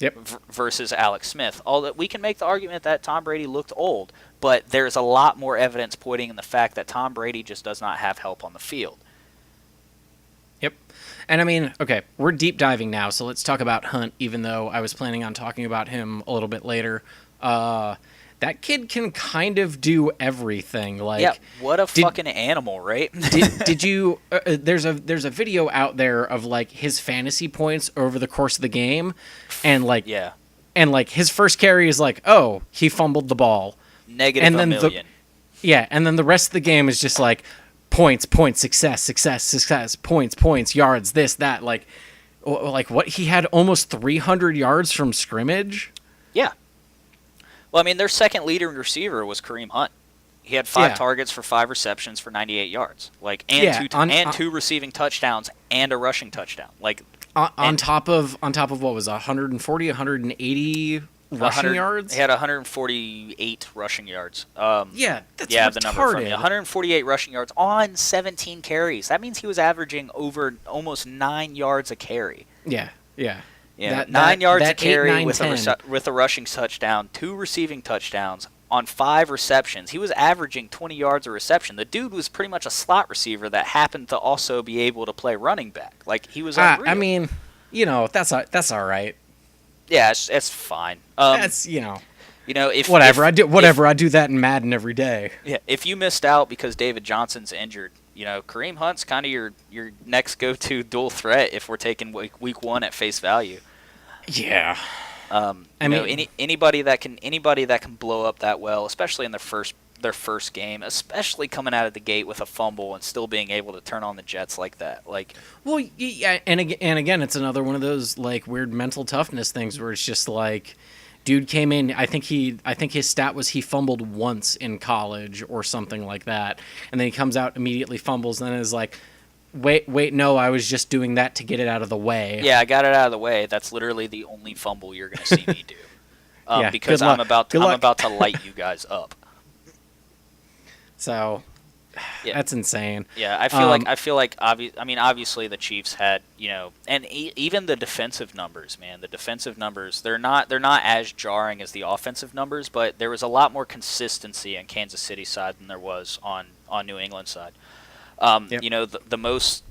Yep. Versus Alex Smith. Although we can make the argument that Tom Brady looked old, but there's a lot more evidence pointing in the fact that Tom Brady just does not have help on the field. Yep. And I mean, okay, we're deep diving now, so let's talk about Hunt, even though I was planning on talking about him a little bit later. That kid can kind of do everything. Like, yeah, what a fucking animal, right? did you? There's a video out there of like his fantasy points over the course of the game, and like his first carry is like, oh, he fumbled the ball, negative and then a million. And then the rest of the game is just like points, success, points, yards, this, that, like what he had almost 300 yards from scrimmage. Yeah. Well, I mean, their second leading receiver was Kareem Hunt. He had 5 targets for 5 receptions for 98 yards, two receiving touchdowns and a rushing touchdown. Like on top of what was 140, 180 rushing yards. He had 148 rushing yards. That's retarded. The number from 148 rushing yards on 17 carries. That means he was averaging over almost 9 yards a carry. Yeah. Yeah, 9 yards a carry with a rushing touchdown, 2 receiving touchdowns on 5 receptions. He was averaging 20 yards a reception. The dude was pretty much a slot receiver that happened to also be able to play running back. Like, he was unreal. I mean, that's all right. Yeah, it's fine. That's if whatever. I do that in Madden every day. Yeah, if you missed out because David Johnson's injured, Kareem Hunt's kind of your next go-to dual threat if we're taking week 1 at face value. Yeah. Anybody that can blow up that well, especially in their first game, especially coming out of the gate with a fumble and still being able to turn on the Jets like that. Like, well, yeah, and again, it's another one of those like weird mental toughness things where it's just like, dude came in. I think his stat was he fumbled once in college or something like that, and then he comes out immediately fumbles, and then is like, wait, no, I was just doing that to get it out of the way. Yeah, I got it out of the way. That's literally the only fumble you're going to see me do, because I'm about to light you guys up. So, that's insane. Yeah, I feel like obviously the Chiefs had, and even the defensive numbers, man. The defensive numbers, they're not as jarring as the offensive numbers, but there was a lot more consistency on Kansas City side than there was on New England side. The most,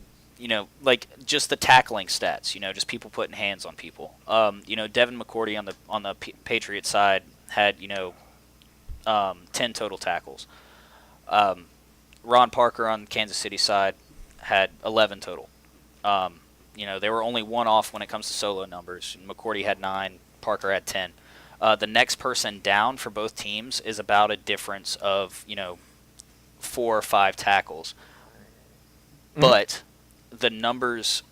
like just the tackling stats, just people putting hands on people. Devin McCourty on the Patriots side had 10 total tackles. Ron Parker on Kansas City side had 11 total. They were only one off when it comes to solo numbers. McCourty had 9, Parker had 10. The next person down for both teams is about a difference of 4 or 5 tackles. But the numbers,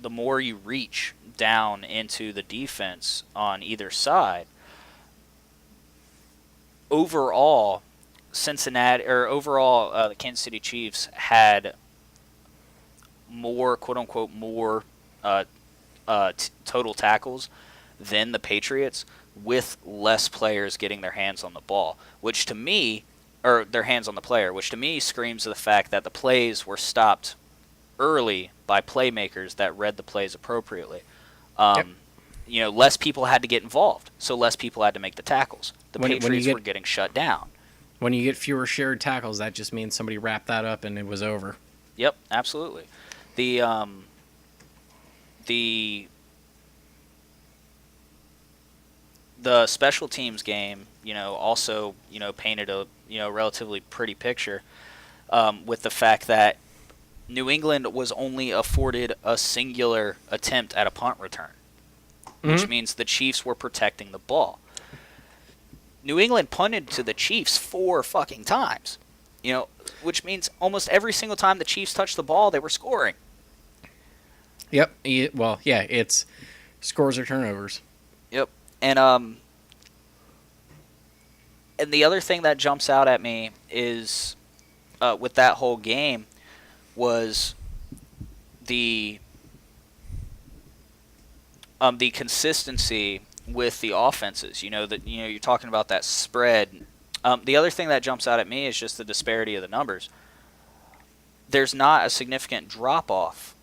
the more you reach down into the defense on either side, overall, the Kansas City Chiefs had more, quote unquote, total tackles than the Patriots, with less players getting their hands on the ball, which to me screams of the fact that the plays were stopped early by playmakers that read the plays appropriately. Less people had to get involved, so less people had to make the tackles. The Patriots were getting shut down. When you get fewer shared tackles, that just means somebody wrapped that up and it was over. Yep, absolutely. The special teams game, also, painted a, relatively pretty picture, with the fact that New England was only afforded a singular attempt at a punt return, which means the Chiefs were protecting the ball. New England punted to the Chiefs 4 fucking times, which means almost every single time the Chiefs touched the ball, they were scoring. Yep. Well, yeah, it's scores or turnovers. And and the other thing that jumps out at me is with that whole game was the consistency with the offenses. You're talking about that spread. The other thing that jumps out at me is just the disparity of the numbers. There's not a significant drop off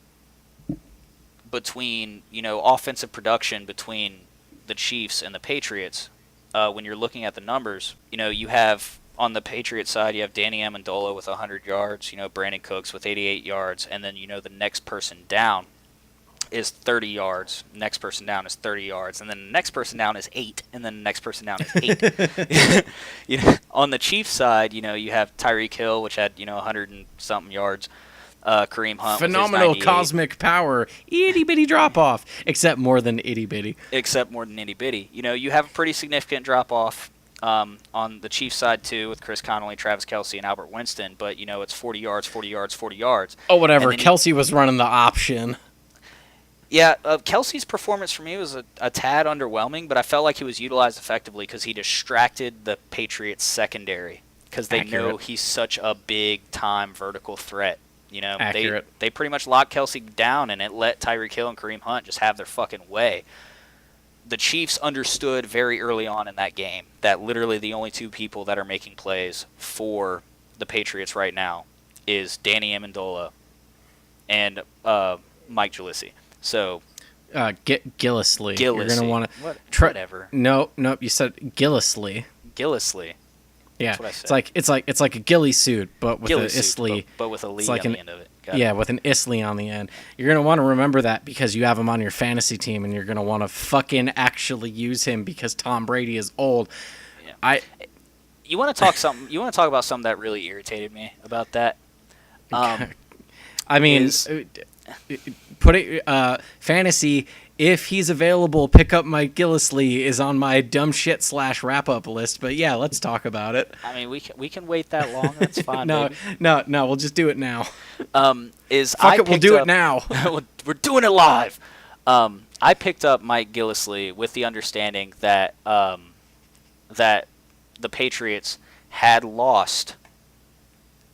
between offensive production between the Chiefs and the Patriots. When you're looking at the numbers, you have on the Patriots side, you have Danny Amendola with 100 yards, Brandon Cooks with 88 yards, and then the next person down is 30 yards, next person down is 30 yards, and then the next person down is 8, and then the next person down is 8. On the Chiefs side, you have Tyreek Hill, which had 100 and something yards. Kareem Hunt, phenomenal cosmic power, itty bitty drop off, except more than itty bitty. You have a pretty significant drop off on the Chiefs side too, with Chris Conley, Travis Kelce, and Albert Winston. But it's 40 yards, 40 yards, 40 yards. Oh, whatever. Kelce was running the option. Yeah, Kelce's performance for me was a tad underwhelming, but I felt like he was utilized effectively because he distracted the Patriots secondary because they know he's such a big time vertical threat. They pretty much locked Kelce down, and it let Tyreek Hill and Kareem Hunt just have their fucking way. The Chiefs understood very early on in that game that literally the only two people that are making plays for the Patriots right now is Danny Amendola and Mike Gillislee. So Gillislee. You're going to want to whatever. Nope. You said Gillislee. Yeah, that's what I said. It's like a ghillie suit, but with an isly. But with a lee on the end of it. With an isly on the end. You're gonna want to remember that because you have him on your fantasy team, and you're gonna want to fucking actually use him because Tom Brady is old. Yeah. You want to talk something? You want to talk about something that really irritated me about that? I mean, put it fantasy. If he's available, pick up Mike Gillislee is on my dumb shit / wrap up list. But yeah, let's talk about it. I mean, we can wait that long. That's fine. No, we'll just do it now. We'll do it now. We're doing it live. I picked up Mike Gillislee with the understanding that that the Patriots had lost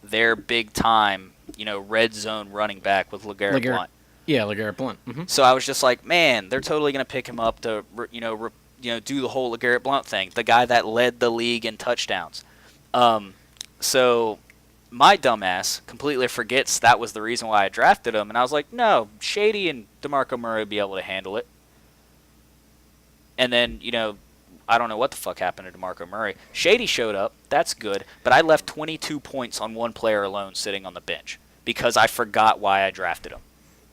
their big time, red zone running back with LeGarrette Blount. Yeah, LeGarrette Blount. Mm-hmm. So I was just like, man, they're totally going to pick him up to, do the whole LeGarrette Blount thing, the guy that led the league in touchdowns. So my dumbass completely forgets that was the reason why I drafted him, and I was like, no, Shady and DeMarco Murray would be able to handle it. And then, I don't know what the fuck happened to DeMarco Murray. Shady showed up. That's good. But I left 22 points on one player alone sitting on the bench because I forgot why I drafted him.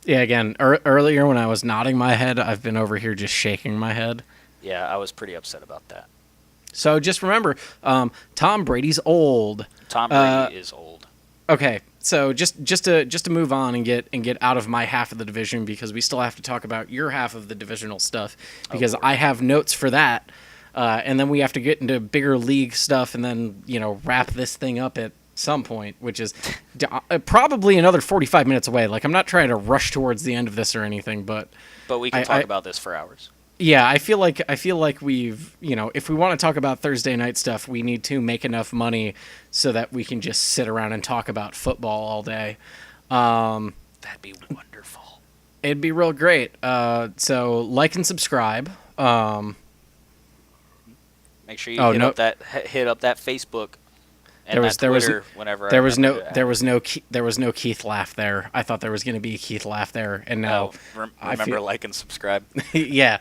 Yeah, again, earlier when I was nodding my head, I've been over here just shaking my head. Yeah, I was pretty upset about that. So just remember, Tom Brady's old. Tom Brady is old. Okay, so just to move on and get out of my half of the division because we still have to talk about your half of the divisional stuff because I have notes for that, and then we have to get into bigger league stuff and then wrap this thing up at some point, which is probably another 45 minutes away. Like, I'm not trying to rush towards the end of this or anything, but we can talk about this for hours. Yeah, I feel like we've, if we want to talk about Thursday night stuff, we need to make enough money so that we can just sit around and talk about football all day. That'd be wonderful. It'd be real great. So like and subscribe. Make sure you hit up that Facebook. There was no Keith laugh there. I thought there was going to be a Keith laugh there, and now remember like and subscribe. Yeah,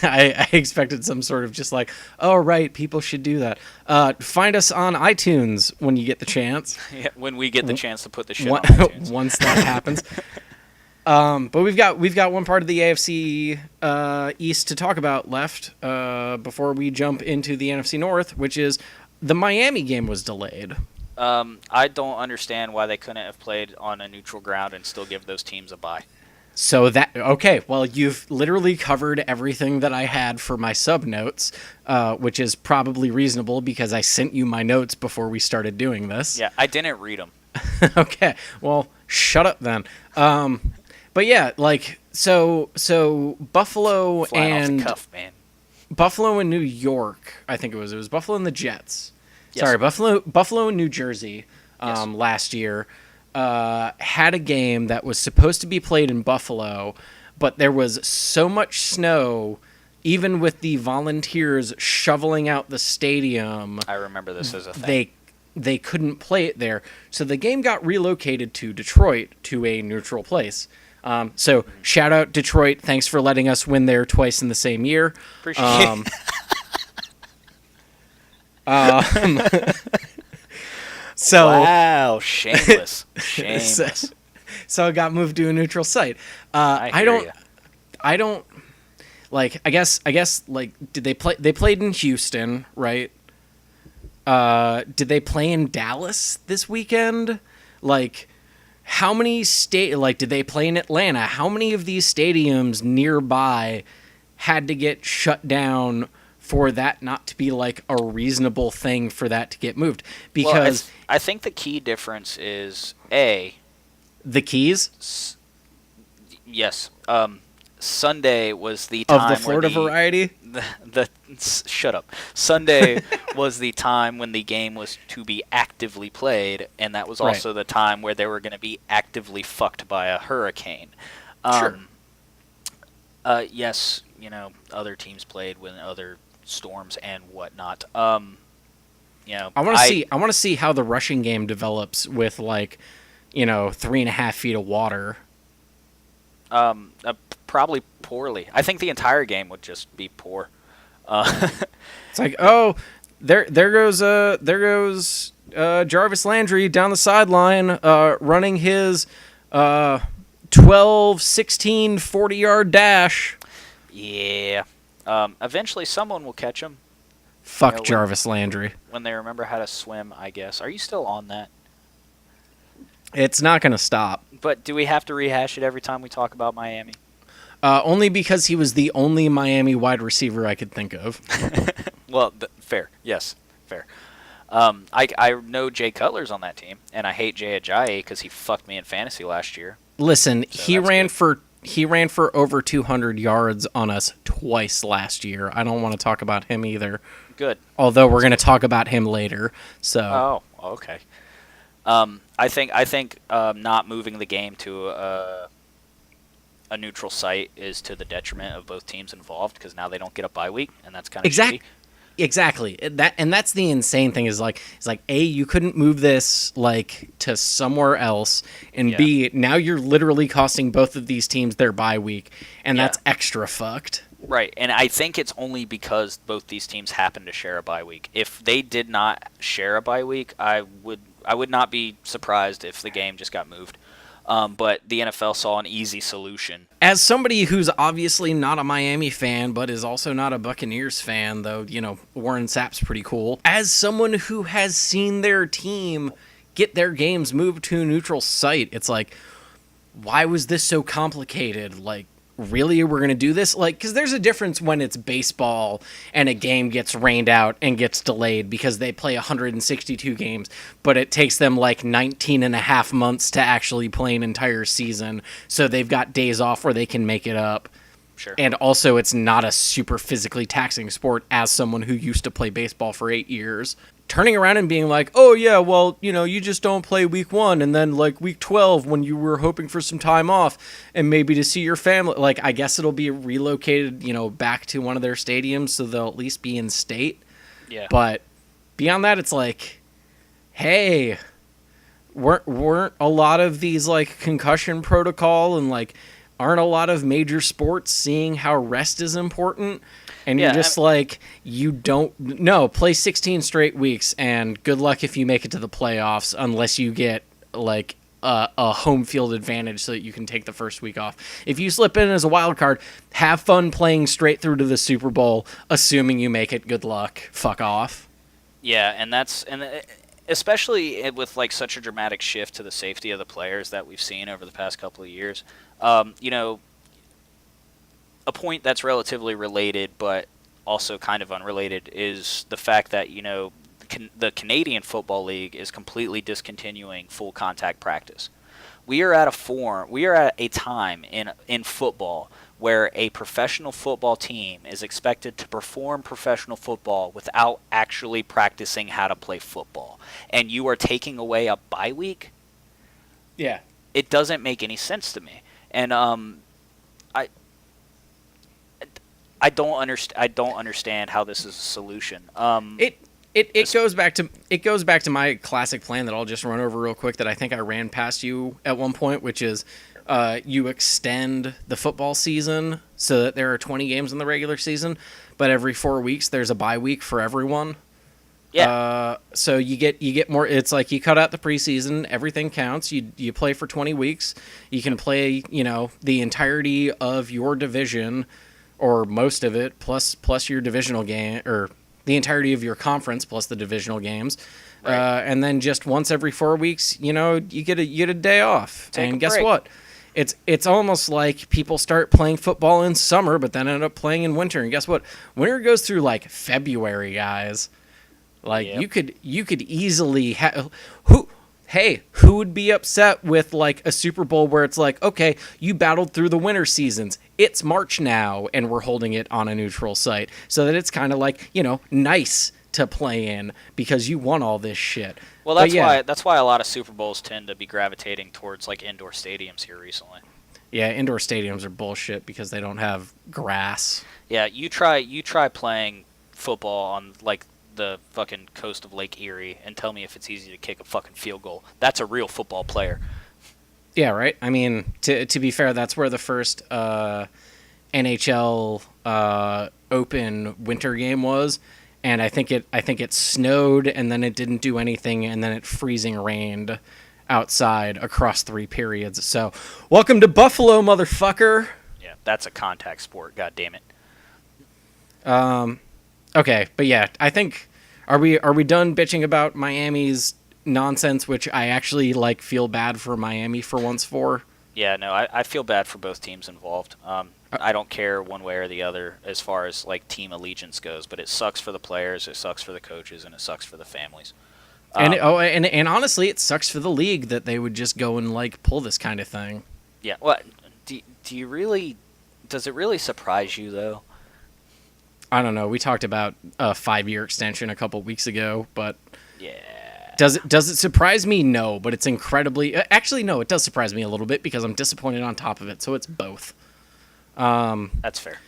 I expected some sort of just like, oh right, people should do that. Find us on iTunes when you get the chance. Yeah, when we get the chance to put the shit on iTunes. Once that happens. But we've got one part of the AFC East to talk about left before we jump into the NFC North, which is. The Miami game was delayed. I don't understand why they couldn't have played on a neutral ground and still give those teams a bye. Okay, well, you've literally covered everything that I had for my sub notes, which is probably reasonable because I sent you my notes before we started doing this. Yeah, I didn't read them. Okay, well, shut up then. But yeah, like so Buffalo Flying and off the cuff, man. Buffalo and New York. I think it was Buffalo and the Jets. Yes. Sorry, Buffalo and New Jersey. Yes. Last year had a game that was supposed to be played in Buffalo, but there was so much snow. Even with the volunteers shoveling out the stadium, I remember this as a thing. they couldn't play it there. So the game got relocated to Detroit, to a neutral place. So shout out Detroit. Thanks for letting us win there twice in the same year. Appreciate So wow, shameless. Shameless. So it got moved to a neutral site. I don't like. I guess like, did they play? They played in Houston, right? Did they play in Dallas this weekend? Like, how many did they play in Atlanta? How many of these stadiums nearby had to get shut down for that not to be like a reasonable thing for that to get moved? Because I think the key difference is the keys yes. Sunday was the time of the Florida variety. Shut up. Sunday was the time when the game was to be actively played, and that was also the time where they were going to be actively fucked by a hurricane. Sure. Yes, other teams played when other storms and whatnot. I want to see how the rushing game develops with 3.5 feet of water. Probably poorly. I think the entire game would just be poor. It's like, oh, there goes Jarvis Landry down the sideline, running his 12, 16, 40-yard dash. Yeah. Eventually someone will catch him. Fuck Jarvis Landry. When they remember how to swim, I guess. Are you still on that? It's not going to stop. But do we have to rehash it every time we talk about Miami? Only because he was the only Miami wide receiver I could think of. Well, fair. Yes, fair. I know Jay Cutler's on that team, and I hate Jay Ajayi because he fucked me in fantasy last year. Listen, So he ran good. for over 200 yards on us twice last year. I don't want to talk about him either. Good. Although we're going to talk about him later. So. Oh, okay. I think not moving the game to a neutral site is to the detriment of both teams involved, because now they don't get a bye week, and that's kind of shitty. Exactly. That's the insane thing is A, you couldn't move this to somewhere else, and B, now you're literally costing both of these teams their bye week, and that's extra fucked. Right, and I think it's only because both these teams happen to share a bye week. If they did not share a bye week, I would not be surprised if the game just got moved. But the NFL saw an easy solution. As somebody who's obviously not a Miami fan, but is also not a Buccaneers fan, though, Warren Sapp's pretty cool. As someone who has seen their team get their games moved to a neutral site, it's like, why was this so complicated? Really, we're going to do this? Because there's a difference when it's baseball and a game gets rained out and gets delayed because they play 162 games, but it takes them 19 and a half months to actually play an entire season. So they've got days off where they can make it up. Sure. And also, it's not a super physically taxing sport as someone who used to play baseball for 8 years. Turning around and being like, oh, yeah, well, you just don't play week 1, and then, week 12, when you were hoping for some time off and maybe to see your family, I guess it'll be relocated, back to one of their stadiums so they'll at least be in state. Yeah. But beyond that, it's hey, weren't a lot of these, concussion protocol and, aren't a lot of major sports seeing how rest is important? And you're just you don't play 16 straight weeks, and good luck if you make it to the playoffs unless you get a home field advantage so that you can take the first week off. If you slip in as a wild card, have fun playing straight through to the Super Bowl, assuming you make it. Good luck. Fuck off. Yeah, and especially with such a dramatic shift to the safety of the players that we've seen over the past couple of years. A point that's relatively related but also kind of unrelated is the fact that the Canadian Football League is completely discontinuing full contact practice. We are at a time in football where a professional football team is expected to perform professional football without actually practicing how to play football, and you are taking away a bye week. Yeah. It doesn't make any sense to me, and I don't understand how this is a solution. It goes back to my classic plan that I'll just run over real quick that I think I ran past you at one point, which is you extend the football season so that there are 20 games in the regular season, but every 4 weeks there's a bye week for everyone. Yeah. So you get more. It's like you cut out the preseason. Everything counts. You play for 20 weeks. You can play the entirety of your division, or most of it, plus your divisional game, or the entirety of your conference plus the divisional games. Right. And then just once every 4 weeks, you get a day off. And guess what? It's almost like people start playing football in summer, but then end up playing in winter. And guess what? Winter goes through like February, guys. Like Yep. you could easily who would be upset with like a Super Bowl where it's like, okay, you battled through the winter seasons. It's March now and we're holding it on a neutral site so that it's kind of like, nice to play in because you won all this shit. Well, that's why a lot of Super Bowls tend to be gravitating towards like indoor stadiums here recently. Yeah, indoor stadiums are bullshit because they don't have grass. Yeah, you try playing football on like the fucking coast of Lake Erie and tell me if it's easy to kick a fucking field goal. That's a real football player. Yeah, right. I mean, to be fair, that's where the first NHL Open winter game was, and I think it snowed and then it didn't do anything and then it freezing rained outside across 3 periods. So, welcome to Buffalo, motherfucker. Yeah, that's a contact sport. God damn it. Okay, but yeah, I think are we done bitching about Miami's nonsense, which I actually feel bad for Miami for once for. Yeah, no, I feel bad for both teams involved. I don't care one way or the other as far as like team allegiance goes, but it sucks for the players, it sucks for the coaches, and it sucks for the families. And honestly, it sucks for the league that they would just go and pull this kind of thing. Yeah, well, do you really? Does it really surprise you though? I don't know. We talked about a 5-year extension a couple weeks ago, but yeah. Does it surprise me? No, but it's incredibly... Actually, no, it does surprise me a little bit because I'm disappointed on top of it, so it's both. That's fair.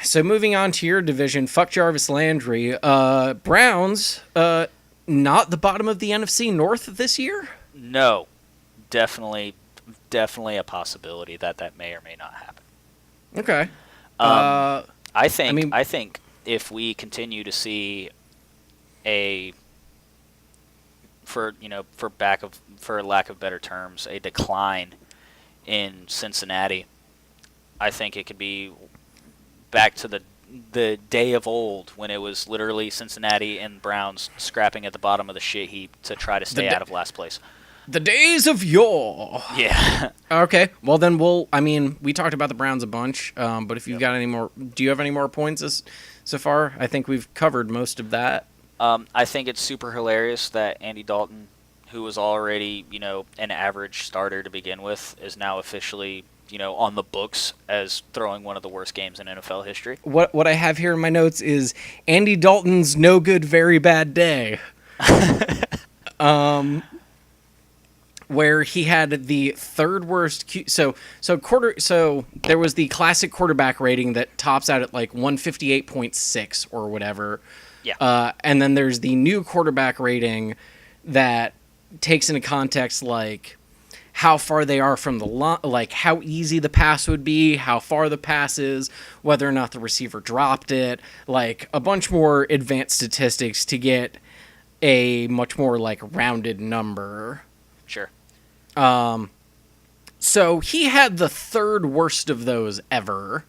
So moving on to your division, fuck Jarvis Landry. Browns, not the bottom of the NFC North this year? No, definitely a possibility that may or may not happen. Okay. I think if we continue to see for lack of better terms, a decline in Cincinnati, I think it could be back to the day of old when it was literally Cincinnati and Browns scrapping at the bottom of the shit heap to try to stay out of last place. The days of yore. Yeah. Okay. Well, then we talked about the Browns a bunch, but if you've got any more, do you have any more points so far? I think we've covered most of that. I think it's super hilarious that Andy Dalton, who was already, an average starter to begin with, is now officially, on the books as throwing one of the worst games in NFL history. What I have here in my notes is Andy Dalton's no good, very bad day. Where he had the third worst so there was the classic quarterback rating that tops out at 158.6 or whatever. Yeah. And then there's the new quarterback rating that takes into context how far they are from the line, how easy the pass would be, how far the pass is, whether or not the receiver dropped it, a bunch more advanced statistics to get a much more rounded number. Sure. So he had the third worst of those ever.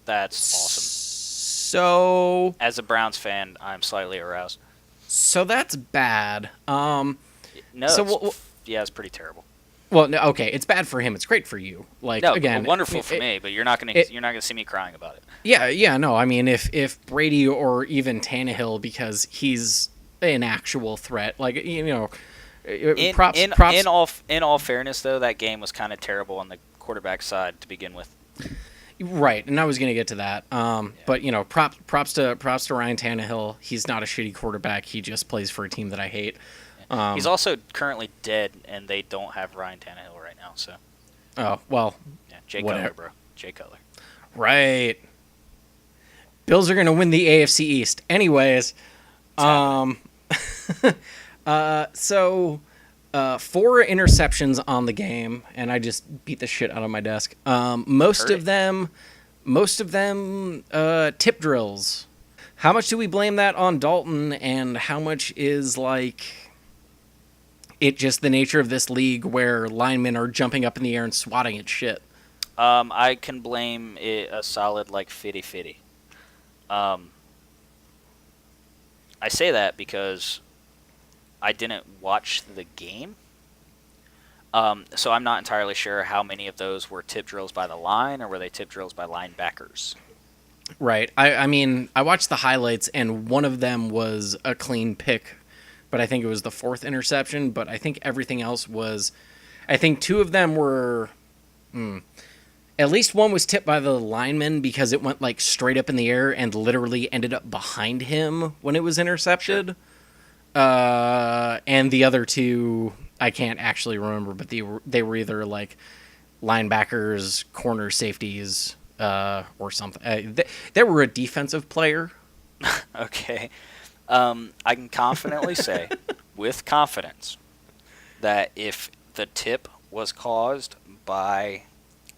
That's awesome. So, as a Browns fan, I'm slightly aroused. So that's bad. No, so it's pretty terrible. Well, no, okay, it's bad for him. It's great for you. Again, wonderful for me, but you're not gonna see me crying about it. Yeah, no. I mean, if Brady or even Tannehill, because he's an actual threat, props. In all fairness, though, that game was kind of terrible on quarterback side to begin with. Right, and I was going to get to that. Yeah. But props to Ryan Tannehill. He's not a shitty quarterback. He just plays for a team that I hate. Yeah. He's also currently dead, and they don't have Ryan Tannehill right now. So. Oh well. Yeah, Jay whatever. Cutler, bro. Jay Cutler. Right. Bills are going to win the AFC East. Anyways, so 4 interceptions on the game, and I just beat the shit out of my desk. Most of them tip drills. How much do we blame that on Dalton, and how much is it just the nature of this league where linemen are jumping up in the air and swatting at shit? I can blame it a solid 50-50. I say that because I didn't watch the game. So I'm not entirely sure how many of those were tip drills by the line or were they tip drills by linebackers. Right. I mean, I watched the highlights, and one of them was a clean pick, but I think it was the 4th interception, but I think everything else was... I think 2 of them were... At least one was tipped by the lineman because it went straight up in the air and literally ended up behind him when it was intercepted. Sure. And the other 2, I can't actually remember, but they were either linebackers, corner safeties, or something. They were a defensive player. Okay. I can confidently say, with confidence, that if the tip was caused by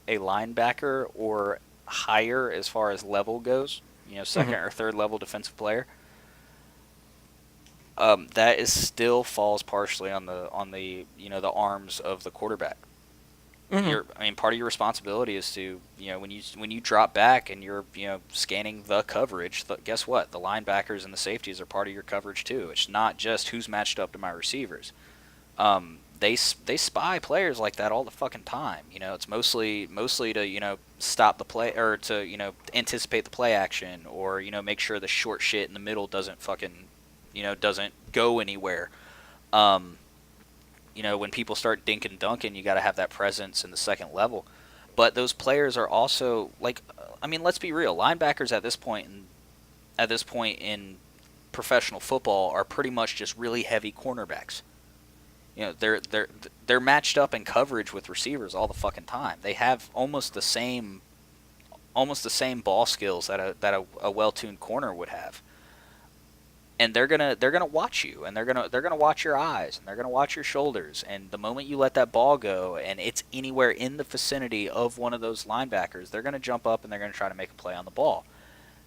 a linebacker or higher as far as level goes, second or third level defensive player, that is still falls partially on the the arms of the quarterback. Part of your responsibility is to when you drop back and you're scanning the coverage. Guess what? The linebackers and the safeties are part of your coverage too. It's not just who's matched up to my receivers. They spy players like that all the fucking time. It's mostly to stop the play or to anticipate the play action or make sure the short shit in the middle doesn't fucking doesn't go anywhere. When people start dinking dunking, you got to have that presence in the second level. But those players are also let's be real. Linebackers at this point in professional football are pretty much just really heavy cornerbacks. They're matched up in coverage with receivers all the fucking time. They have almost the same ball skills that a well-tuned corner would have. And they're gonna watch you, and they're gonna watch your eyes, and they're gonna watch your shoulders. And the moment you let that ball go, and it's anywhere in the vicinity of one of those linebackers, they're gonna jump up and they're gonna try to make a play on the ball.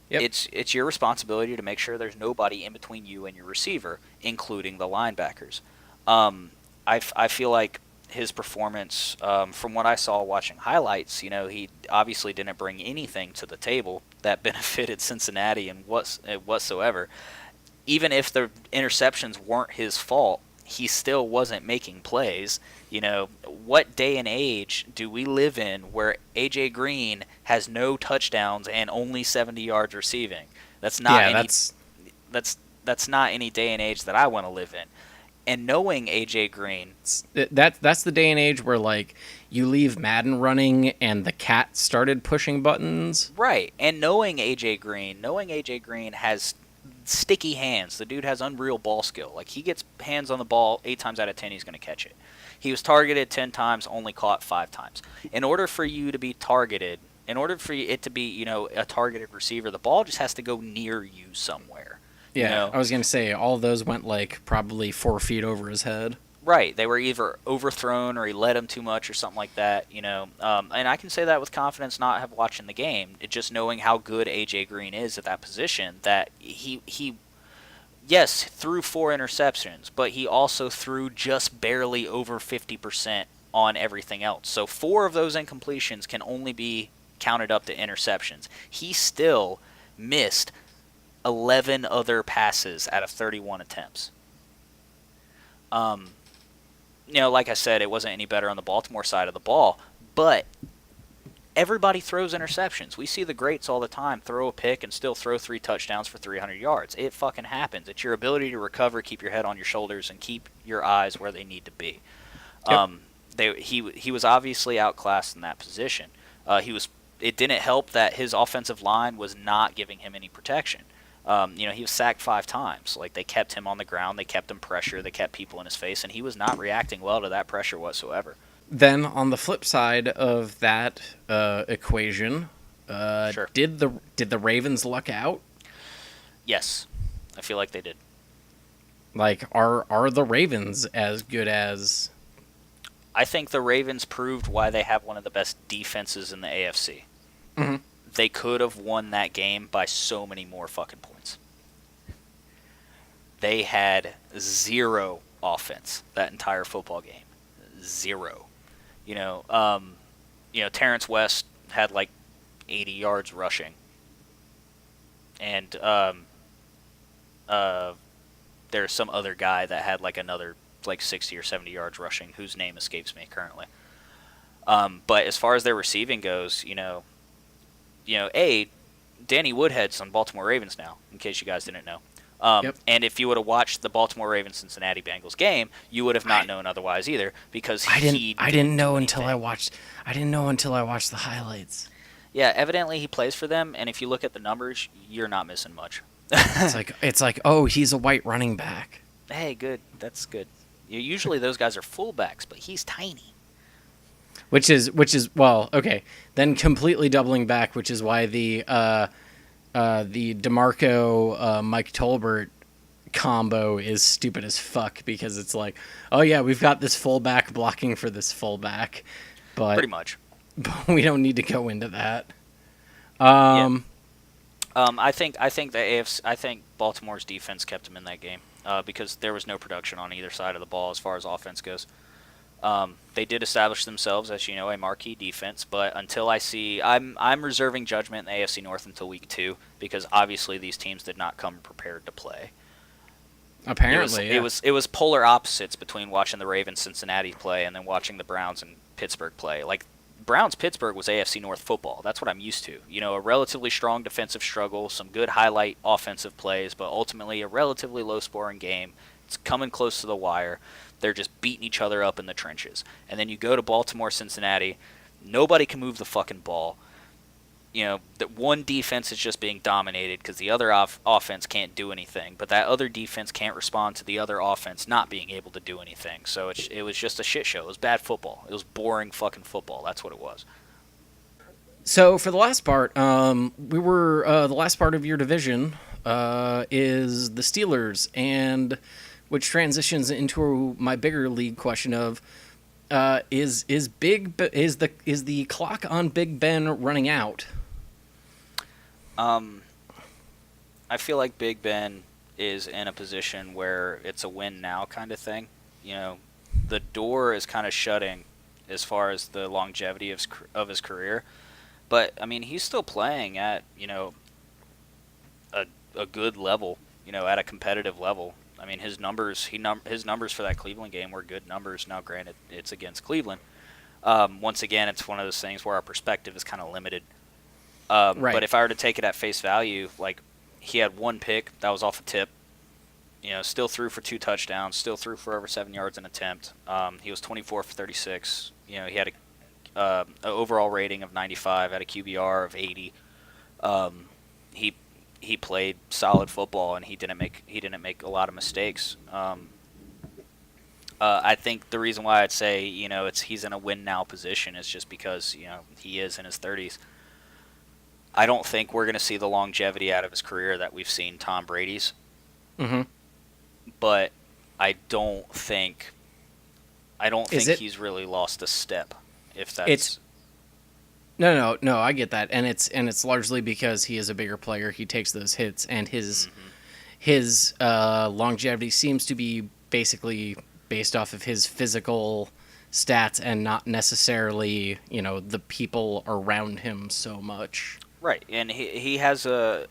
Yep. It's your responsibility to make sure there's nobody in between you and your receiver, including the linebackers. I feel like his performance, from what I saw watching highlights, he obviously didn't bring anything to the table that benefited Cincinnati and whatsoever. Even if the interceptions weren't his fault, he still wasn't making plays. What day and age do we live in where A.J. Green has no touchdowns and only 70 yards receiving? That's not that's not any day and age that I want to live in. And knowing A.J. Green... That's the day and age where, you leave Madden running and the cat started pushing buttons. Right. And knowing A.J. Green has sticky hands. The dude has unreal ball skill. He gets hands on the ball 8 times out of 10, he's going to catch it. He was targeted 10 times, only caught 5 times. In order for you to be targeted, in order for it to be, a targeted receiver, the ball just has to go near you somewhere. Yeah, I was going to say, all of those went, probably 4 feet over his head. Right. They were either overthrown or he led them too much or something like that, And I can say that with confidence, not have watching the game. Just knowing how good A.J. Green is at that position, that he yes, threw 4 interceptions, but he also threw just barely over 50% on everything else. So 4 of those incompletions can only be counted up to interceptions. He still missed 11 other passes out of 31 attempts. Like I said, it wasn't any better on the Baltimore side of the ball, but everybody throws interceptions. We see the greats all the time throw a pick and still throw 3 touchdowns for 300 yards. It fucking happens. It's your ability to recover, keep your head on your shoulders, and keep your eyes where they need to be. Yep. he was obviously outclassed in that position. It didn't help that his offensive line was not giving him any protection. He was sacked 5 times. Like, they kept him on the ground, they kept him pressure, they kept people in his face, and he was not reacting well to that pressure whatsoever. Then on the flip side of that equation, Sure. did the Ravens luck out? Yes, I feel like they did. Like, are the Ravens as good as? I think the Ravens proved why they have one of the best defenses in the AFC. Mm-hmm. They could have won that game by so many more fucking points. They had zero offense that entire football game. Zero. Terrence West had like 80 yards rushing. And there's some other guy that had like another like 60 or 70 yards rushing, whose name escapes me currently. But as far as their receiving goes, Danny Woodhead's on Baltimore Ravens now, in case you guys didn't know. Yep. And if you would have watched the Baltimore Ravens Cincinnati Bengals game, you would have not known otherwise either, because I didn't know until I watched. watched the highlights. Yeah, evidently he plays for them, and if you look at the numbers, you're not missing much. It's like, oh, he's a white running back. Hey, good. That's good. Usually those guys are fullbacks, but he's tiny. Which is well, okay. Then completely doubling back, which is why the DeMarco Mike Tolbert combo is stupid as fuck, because it's like, oh yeah, we've got this fullback blocking for this fullback, but Pretty much. but we don't need to go into that. I think Baltimore's defense kept them in that game because there was no production on either side of the ball as far as offense goes. They did establish themselves as, a marquee defense, but until I'm reserving judgment in the AFC North until week 2, because obviously these teams did not come prepared to play. Apparently, it was polar opposites between watching the Ravens Cincinnati play and then watching the Browns and Pittsburgh play. Like, Browns Pittsburgh was AFC North football. That's what I'm used to. A relatively strong defensive struggle, some good highlight offensive plays, but ultimately a relatively low-scoring game. It's coming close to the wire. They're just beating each other up in the trenches. And then you go to Baltimore, Cincinnati. Nobody can move the fucking ball. That one defense is just being dominated because the other offense can't do anything. But that other defense can't respond to the other offense not being able to do anything. So it was just a shit show. It was bad football. It was boring fucking football. That's what it was. So for the last part, the last part of your division is the Steelers, and which transitions into my bigger league question of is the clock on Big Ben running out? I feel like Big Ben is in a position where it's a win now kind of thing. The door is kind of shutting as far as the longevity of his career. But, I mean, he's still playing at, a good level, at a competitive level. I mean, his numbers for that Cleveland game were good numbers. Now, granted, it's against Cleveland. Once again, it's one of those things where our perspective is kind of limited. Right. But if I were to take it at face value, like, he had one pick that was off a tip. Still threw for 2 touchdowns. Still threw for over 7 yards an attempt. He was 24 for 36. He had an overall rating of 95, had a QBR of 80. He played solid football, and he didn't make a lot of mistakes. I think the reason why I'd say he's in a win now position is just because he is in his 30s. I don't think we're going to see the longevity out of his career that we've seen Tom Brady's. Mm-hmm. But I don't think he's really lost a step. If that's No, I get that, and it's largely because he is a bigger player. He takes those hits, and his longevity seems to be basically based off of his physical stats and not necessarily the people around him so much. Right, and he has an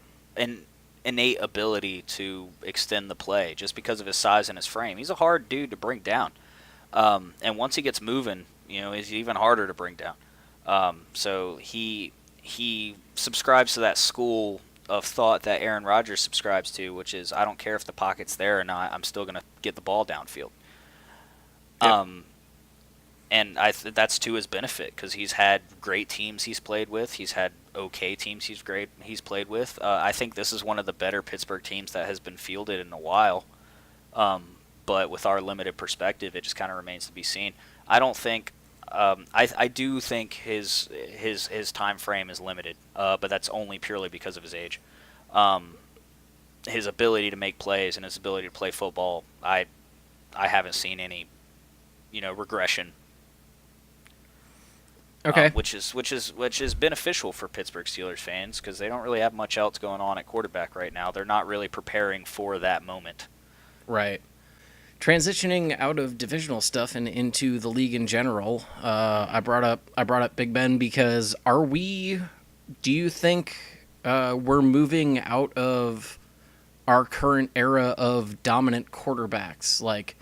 innate ability to extend the play just because of his size and his frame. He's a hard dude to bring down, and once he gets moving, he's even harder to bring down. So he subscribes to that school of thought that Aaron Rodgers subscribes to, which is, I don't care if the pocket's there or not, I'm still going to get the ball downfield. Yep. and that's to his benefit because he's had great teams he's played with. He's had okay teams he's played with. I think this is one of the better Pittsburgh teams that has been fielded in a while. But with our limited perspective, it just kind of remains to be seen. I don't think. I do think his time frame is limited, but that's only purely because of his age. His ability to make plays and his ability to play football, I haven't seen any, regression. Okay. Which is beneficial for Pittsburgh Steelers fans because they don't really have much else going on at quarterback right now. They're not really preparing for that moment. Right. Transitioning out of divisional stuff and into the league in general, I brought up Big Ben because do you think we're moving out of our current era of dominant quarterbacks? Like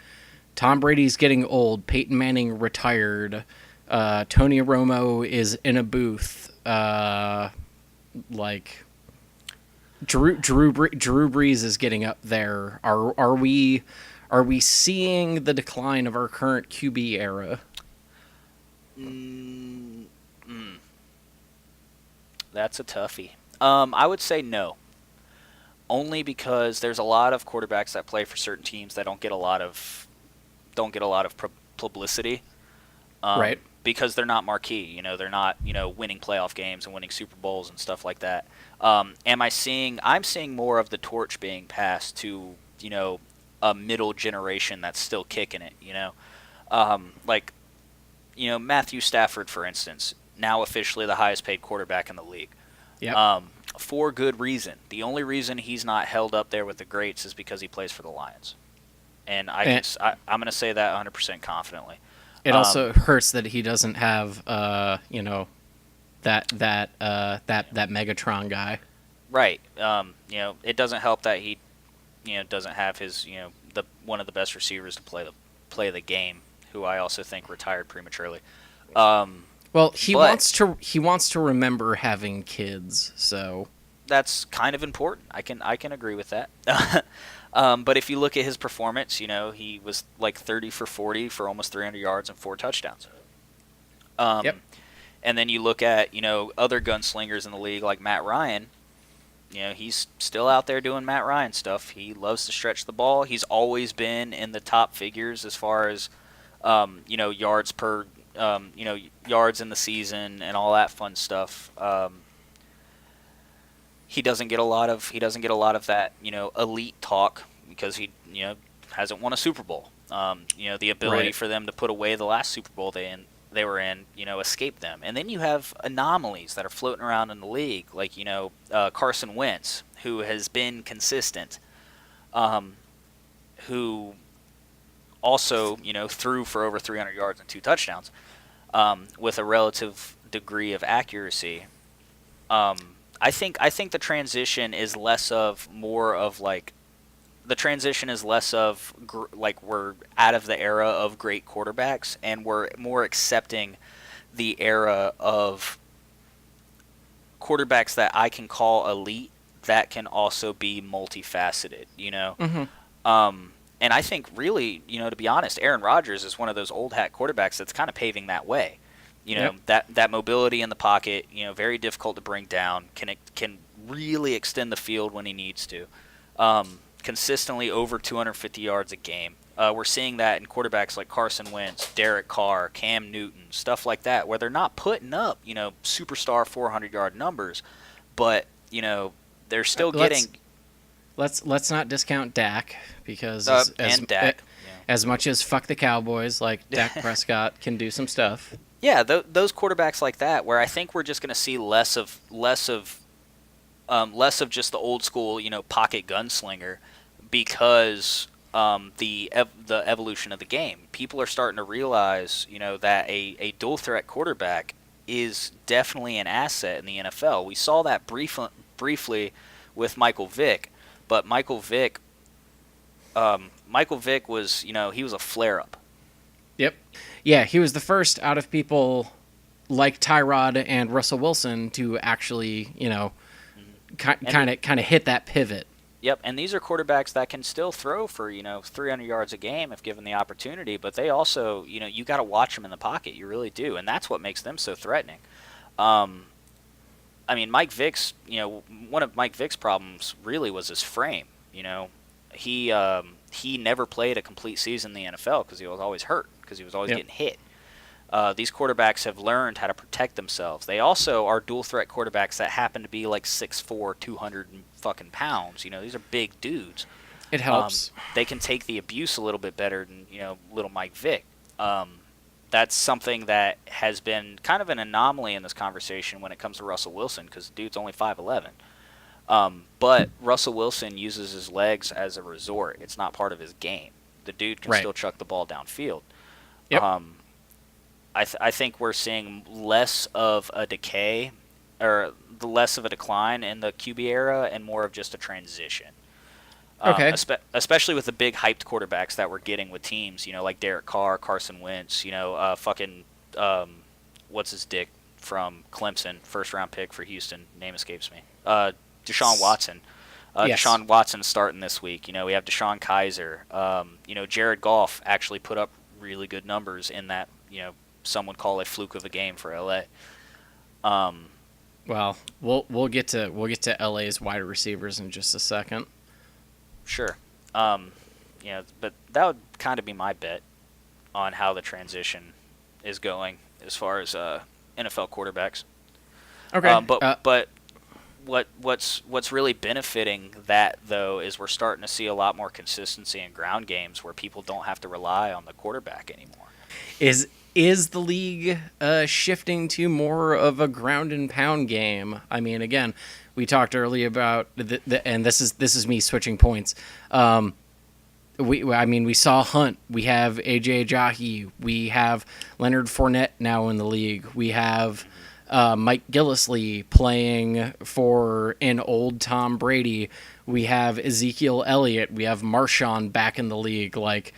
Tom Brady's getting old, Peyton Manning retired, Tony Romo is in a booth, like Drew Brees is getting up there. Are we seeing the decline of our current QB era? That's a toughie. I would say no. Only because there's a lot of quarterbacks that play for certain teams that don't get a lot of publicity. Right. Because they're not marquee. They're not, winning playoff games and winning Super Bowls and stuff like that. I'm seeing more of the torch being passed to, a middle generation that's still kicking it, Matthew Stafford, for instance, now officially the highest paid quarterback in the league. Yep. For good reason. The only reason he's not held up there with the greats is because he plays for the Lions. And I'm going to say that 100% confidently. It also hurts that he doesn't have, that Megatron guy. Right. It doesn't help that he, doesn't have his, one of the best receivers to play the game, who I also think retired prematurely. Well, he wants to remember having kids, so that's kind of important. I can agree with that. But if you look at his performance, he was like 30 for 40 for almost 300 yards and 4 touchdowns. Yep. And then you look at, other gunslingers in the league like Matt Ryan. He's still out there doing Matt Ryan stuff. He loves to stretch the ball. He's always been in the top figures as far as, yards per, yards in the season and all that fun stuff. He doesn't get a lot of that, elite talk because he, hasn't won a Super Bowl. The ability Right. for them to put away the last Super Bowl they were in, escape them. And then you have anomalies that are floating around in the league, like, Carson Wentz, who has been consistent, who also, threw for over 300 yards and 2 touchdowns, with a relative degree of accuracy. I think the transition is less of we're out of the era of great quarterbacks and we're more accepting the era of quarterbacks that I can call elite that can also be multifaceted, Mm-hmm. And I think really, to be honest, Aaron Rodgers is one of those old hat quarterbacks that's kind of paving that way. Yep. That mobility in the pocket, very difficult to bring down, can really extend the field when he needs to. Consistently over 250 yards a game. We're seeing that in quarterbacks like Carson Wentz, Derek Carr, Cam Newton, stuff like that, where they're not putting up, superstar 400-yard numbers, but, they're still getting. Let's not discount Dak because Dak. as much as fuck the Cowboys, like Dak Prescott can do some stuff. Yeah, those quarterbacks like that, where I think we're just going to see less of just the old school, pocket gunslinger, because the evolution of the game. People are starting to realize, that a dual threat quarterback is definitely an asset in the NFL. We saw that briefly with Michael Vick, but Michael Vick was, he was a flare-up. Yep. Yeah, he was the first out of people like Tyrod and Russell Wilson to actually, kind of hit that pivot. Yep, and these are quarterbacks that can still throw for 300 yards a game if given the opportunity. But they also, you got to watch them in the pocket. You really do, and that's what makes them so threatening. Um, I mean, Mike Vick's, one of Mike Vick's problems really was his frame. He never played a complete season in the NFL because he was always hurt, because he was always Yep. getting hit. These quarterbacks have learned how to protect themselves. They also are dual threat quarterbacks that happen to be like 6'4", 200 fucking pounds. These are big dudes. It helps. They can take the abuse a little bit better than little Mike Vick. That's something that has been kind of an anomaly in this conversation when it comes to Russell Wilson, because the dude's only 5'11". But Russell Wilson uses his legs as a resort. It's not part of his game. The dude can Right. still chuck the ball downfield. Yep. I think we're seeing less of a decay, or the less of a decline in the QB era, and more of just a transition. Okay. Especially with the big hyped quarterbacks that we're getting with teams, like Derek Carr, Carson Wentz, what's his dick from Clemson, first round pick for Houston, name escapes me. Deshaun Watson. Yes. Deshaun Watson starting this week. We have Deshaun Kaiser. Jared Goff actually put up really good numbers in that, some would call a fluke of a game for LA. Well, we'll get to LA's wide receivers in just a second. Sure. But that would kind of be my bet on how the transition is going as far as NFL quarterbacks. Okay. But what's really benefiting that, though, is we're starting to see a lot more consistency in ground games where people don't have to rely on the quarterback anymore. Is the league shifting to more of a ground and pound game? I mean, again, we talked earlier about and this is me switching points. We saw Hunt. We have AJ Ajayi. We have Leonard Fournette now in the league. We have Mike Gillislee playing for an old Tom Brady. We have Ezekiel Elliott. We have Marshawn back in the league. Like,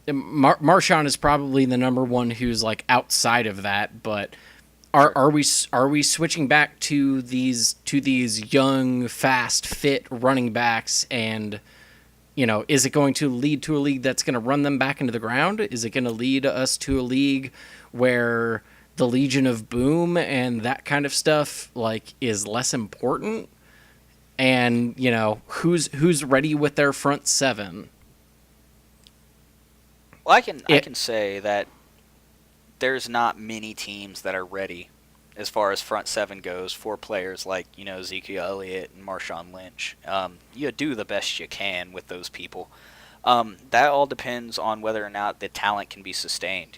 Marshawn is probably the number one who's like outside of that, but are we switching back to these young, fast, fit running backs, and is it going to lead to a league that's going to run them back into the ground? Is it going to lead us to a league where the Legion of Boom and that kind of stuff like is less important? And who's ready with their front seven? Well, I can say that there's not many teams that are ready as far as front seven goes for players like Ezekiel Elliott and Marshawn Lynch. You do the best you can with those people. That all depends on whether or not the talent can be sustained.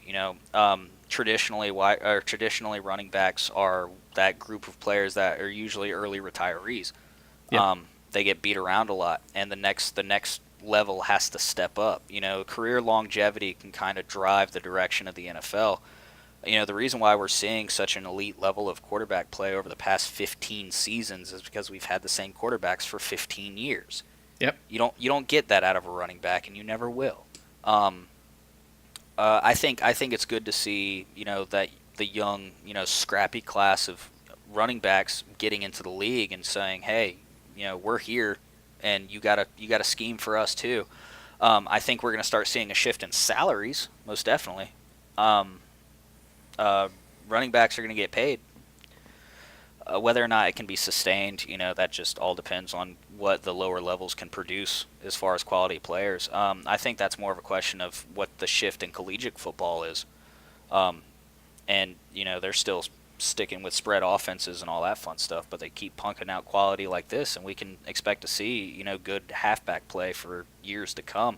Traditionally running backs are that group of players that are usually early retirees. Yep. They get beat around a lot, and the next level has to step up. Career longevity can kind of drive the direction of the NFL. The reason why we're seeing such an elite level of quarterback play over the past 15 seasons is because we've had the same quarterbacks for 15 years. Yep. You don't get that out of a running back, and you never will. I think it's good to see that the young scrappy class of running backs getting into the league and saying, hey, we're here, and you gotta scheme for us too. I think we're gonna start seeing a shift in salaries, most definitely. Running backs are gonna get paid. Whether or not it can be sustained, that just all depends on what the lower levels can produce as far as quality players. I think that's more of a question of what the shift in collegiate football is. And they're still sticking with spread offenses and all that fun stuff, but they keep punking out quality like this, and we can expect to see good halfback play for years to come.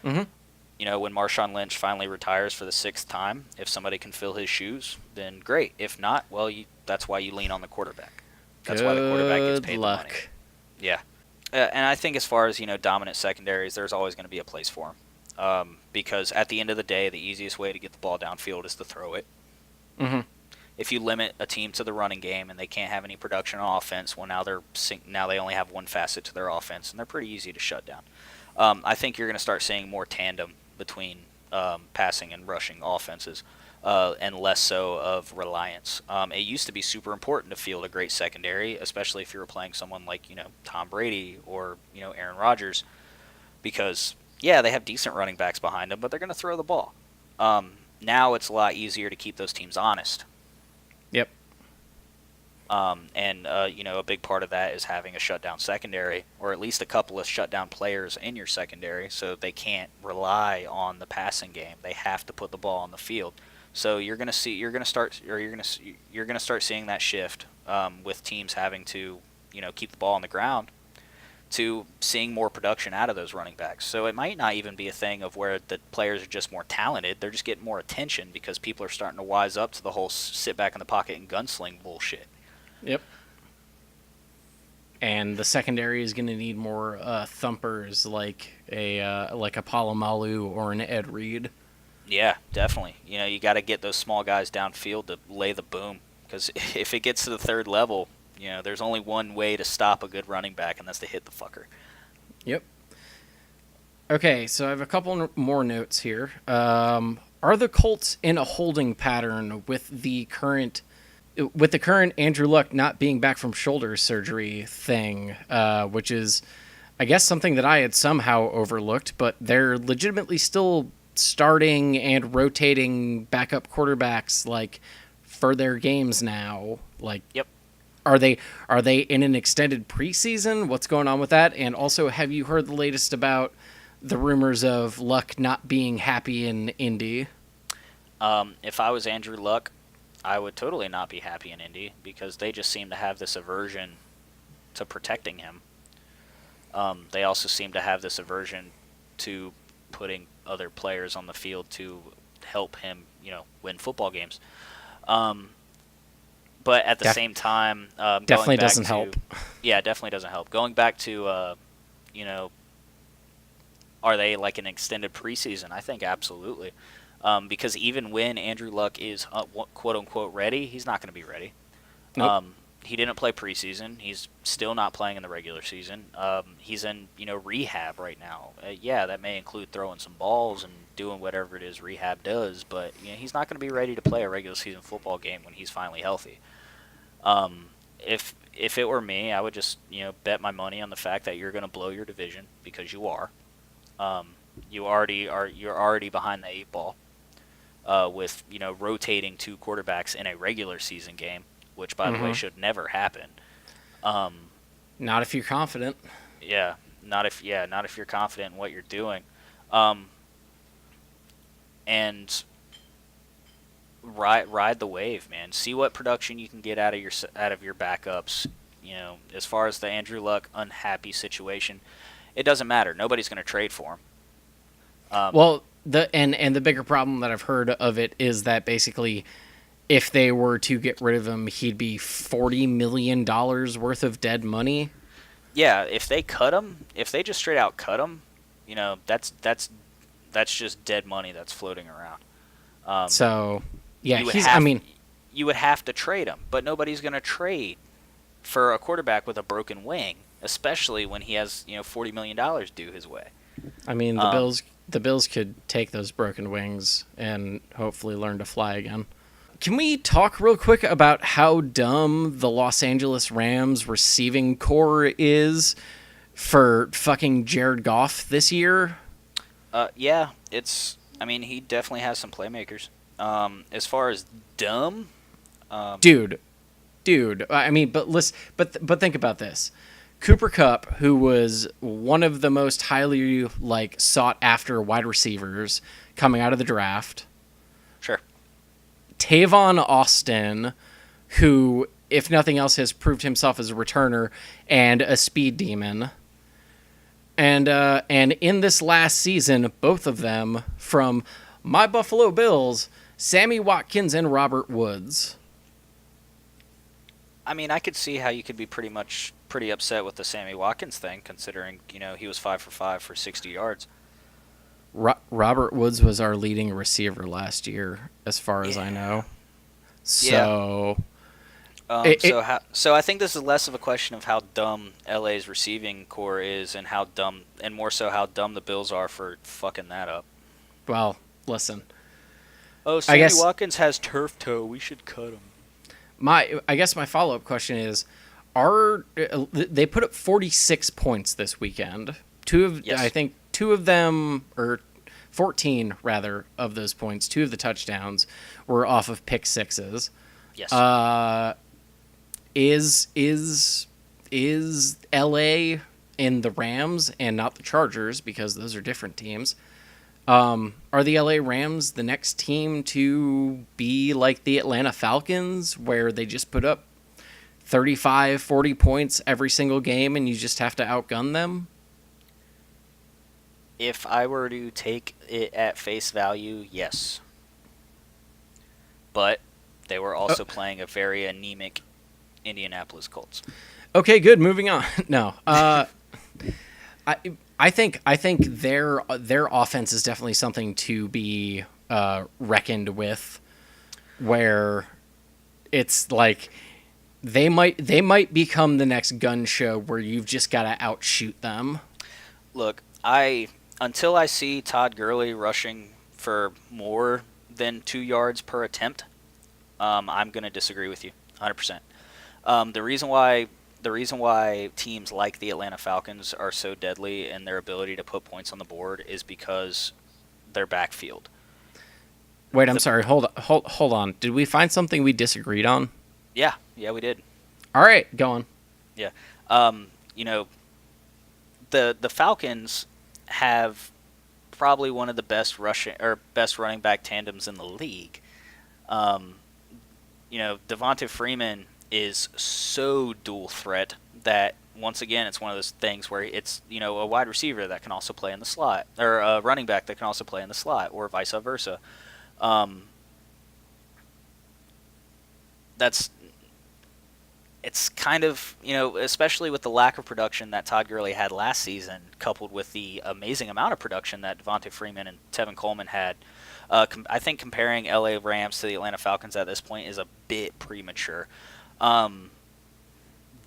Mm-hmm. When Marshawn Lynch finally retires for the 6th time, if somebody can fill his shoes, then great. If not, well, that's why you lean on the quarterback. That's why the quarterback gets paid the money. Yeah. And I think as far as dominant secondaries, there's always going to be a place for them, because at the end of the day, the easiest way to get the ball downfield is to throw it. Mm-hmm. If you limit a team to the running game and they can't have any production on offense, well, now they only have one facet to their offense, and they're pretty easy to shut down. I think you're going to start seeing more tandem between passing and rushing offenses. and less so of reliance. It used to be super important to field a great secondary, especially if you were playing someone like Tom Brady or Aaron Rodgers, because yeah, they have decent running backs behind them, but they're going to throw the ball. Now it's a lot easier to keep those teams honest. Yep. And a big part of that is having a shutdown secondary, or at least a couple of shutdown players in your secondary, so they can't rely on the passing game. They have to put the ball on the field. So you're gonna start seeing that shift with teams having to keep the ball on the ground, to seeing more production out of those running backs. So it might not even be a thing of where the players are just more talented. They're just getting more attention because people are starting to wise up to the whole sit back in the pocket and gunsling bullshit. Yep. And the secondary is going to need more thumpers like a Palomalu or an Ed Reed. Yeah, definitely. You got to get those small guys downfield to lay the boom, because if it gets to the third level, there's only one way to stop a good running back, and that's to hit the fucker. Yep. Okay, so I have a couple more notes here. Are the Colts in a holding pattern with the current Andrew Luck not being back from shoulder surgery thing, which is, I guess, something that I had somehow overlooked, but they're legitimately still starting and rotating backup quarterbacks for their games now. Yep. Are they in an extended preseason? What's going on with that? And also, have you heard the latest about the rumors of Luck not being happy in Indy? If I was Andrew Luck, I would totally not be happy in Indy, because they just seem to have this aversion to protecting him. They also seem to have this aversion to putting other players on the field to help him, win football games. But at the same time, definitely doesn't help. Yeah, definitely doesn't help. Going back to, are they like an extended preseason? I think absolutely. Because even when Andrew Luck is quote unquote ready, he's not going to be ready. Nope. He didn't play preseason. He's still not playing in the regular season. He's in rehab right now. Yeah, that may include throwing some balls and doing whatever it is rehab does, but he's not going to be ready to play a regular season football game when he's finally healthy. If it were me, I would just bet my money on the fact that you're going to blow your division, because you are. You're already behind the eight ball. With rotating two quarterbacks in a regular season game, which by the way should never happen. Not if you're confident. Yeah, not if you're confident in what you're doing. And ride the wave, man. See what production you can get out of your backups. As far as the Andrew Luck unhappy situation, it doesn't matter. Nobody's going to trade for him. Well, the bigger problem that I've heard of it is that basically, if they were to get rid of him, he'd be $40 million worth of dead money. Yeah, if they cut him, if they just straight out cut him, that's just dead money that's floating around. So, yeah, you would have to trade him, but nobody's going to trade for a quarterback with a broken wing, especially when he has $40 million due his way. I mean, the Bills could take those broken wings and hopefully learn to fly again. Can we talk real quick about how dumb the Los Angeles Rams receiving core is for fucking Jared Goff this year? Yeah, he definitely has some playmakers. As far as dumb, dude. But think about this. Cooper Kupp, who was one of the most highly sought after wide receivers coming out of the draft. Sure. Tavon Austin, who, if nothing else, has proved himself as a returner and a speed demon. And in this last season, both of them from my Buffalo Bills, Sammy Watkins and Robert Woods. I could see how you could be pretty upset with the Sammy Watkins thing, considering he was 5 for 5 for 60 yards. Robert Woods was our leading receiver last year, as far as I know. So, so I think this is less of a question of how dumb LA's receiving core is, and more so how dumb the Bills are for fucking that up. Well, listen. Oh, I Sammy guess Watkins has turf toe. We should cut him. I guess my follow up question is, are they put up 46 points this weekend? I Yes. think two of them, or 14 rather, of those points, two of the touchdowns were off of pick sixes. Yes. Is LA in the Rams and not the Chargers, because those are different teams? Are the LA Rams the next team to be like the Atlanta Falcons, where they just put up 35, 40 points every single game and you just have to outgun them? If I were to take it at face value, yes. But they were Oh, also playing a very anemic Indianapolis Colts. okay, good. Moving on. No. I I think their offense is definitely something to be reckoned with, where it's like they might become the next gun show where you've just got to outshoot them. Look, I until I see Todd Gurley rushing for more than 2 yards per attempt, I'm going to disagree with you 100%. The reason why teams like the Atlanta Falcons are so deadly in their ability to put points on the board is because their backfield. Wait, I'm The sorry. Hold on. Did we find something we disagreed on? yeah, we did. All right, go on. Yeah. Um, you know, the Falcons have probably one of the best running back tandems in the league. Um, Devonta Freeman is so dual threat that once again it's one of those things where it's a wide receiver that can also play in the slot, or a running back that can also play in the slot, or vice versa. Um, that's it's kind of, especially with the lack of production that Todd Gurley had last season, coupled with the amazing amount of production that Devonta Freeman and Tevin Coleman had. I think comparing LA Rams to the Atlanta Falcons at this point is a bit premature. Um,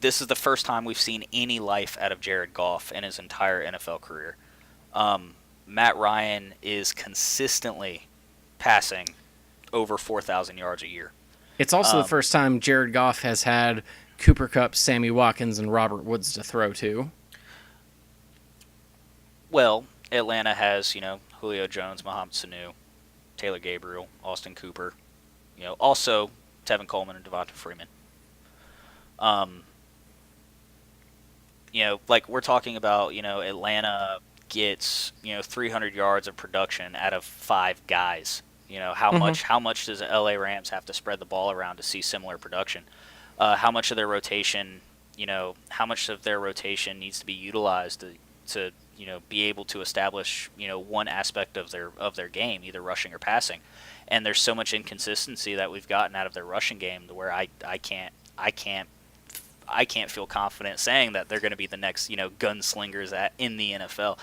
this is the first time we've seen any life out of Jared Goff in his entire NFL career. Matt Ryan is consistently passing over 4,000 yards a year. It's also the Um, first time Jared Goff has had Cooper Kupp, Sammy Watkins, and Robert Woods to throw to. well, Atlanta has, Julio Jones, Mohamed Sanu, Taylor Gabriel, Austin Cooper, also Tevin Coleman and Devonta Freeman. Um, like we're talking about, Atlanta gets, 300 yards of production out of five guys. How Hmm. much does the LA Rams have to spread the ball around to see similar production? How much of their rotation, how much of their rotation needs to be utilized to be able to establish, one aspect of their game, either rushing or passing. And there's so much inconsistency that we've gotten out of their rushing game to where I can't feel confident saying that they're going to be the next, gunslingers in the NFL.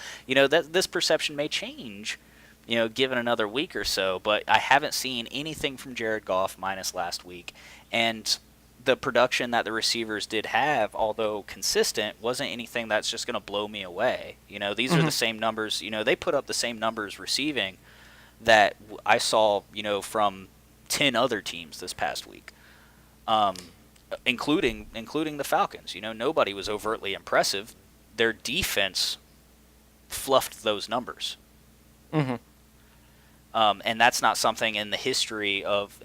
That this perception may change, given another week or so, but I haven't seen anything from Jared Goff minus last week. And the production that the receivers did have, although consistent, wasn't anything that's just going to blow me away. These are Hmm. the same numbers, they put up the same numbers receiving that I saw, from 10 other teams this past week. Um, including the Falcons. Nobody was overtly impressive. Their defense fluffed those numbers. Hmm. And that's not something in the history of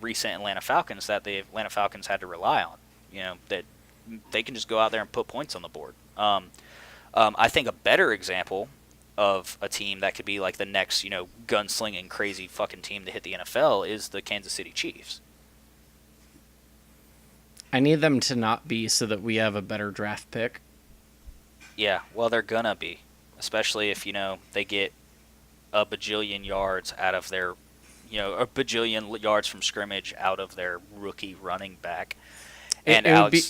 recent Atlanta Falcons that the Atlanta Falcons had to rely on. That they can just go out there and put points on the board. I think a better example of a team that could be like the next, gunslinging crazy fucking team to hit the NFL is the Kansas City Chiefs. I need them to not be, so that we have a better draft pick. Yeah, well, they're gonna be, especially if they get a bajillion yards out of their, a bajillion yards from scrimmage out of their rookie running back, It, and it would be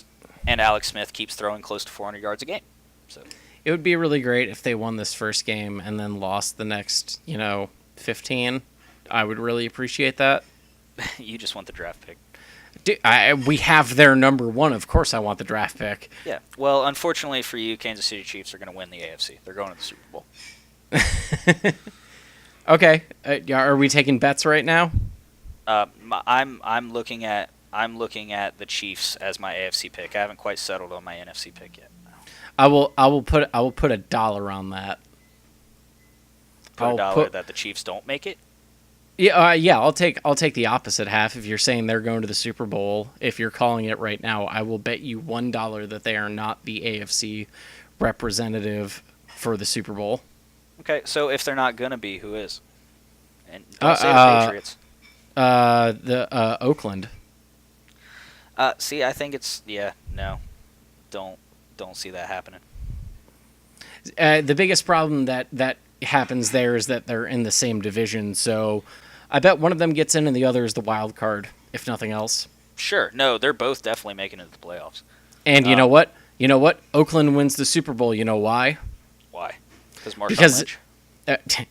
Alex Smith keeps throwing close to 400 yards a game. So it would be really great if they won this first game and then lost the next, 15. I would really appreciate that. you just want the draft pick. We have their number one. Of course, I want the draft pick. Yeah. Well, unfortunately for you, Kansas City Chiefs are going to win the AFC. They're going to the Super Bowl. Okay. Are we taking bets right now? I'm looking at the Chiefs as my AFC pick. I haven't quite settled on my NFC pick yet. I will put $1 on that. Put $1 that the Chiefs don't make it. Yeah. I'll take the opposite half. If you're saying they're going to the Super Bowl, if you're calling it right now, I will bet you $1 that they are not the AFC representative for the Super Bowl. Okay, so if they're not gonna be, who is? And don't say the Patriots. The Oakland. See, I think it's no, don't see that happening. The biggest problem that happens there is that they're in the same division, so I bet one of them gets in and the other is the wild card, if nothing else. Sure, no, they're both definitely making it to the playoffs. And you know what? Oakland wins the Super Bowl. You know why? Why? Because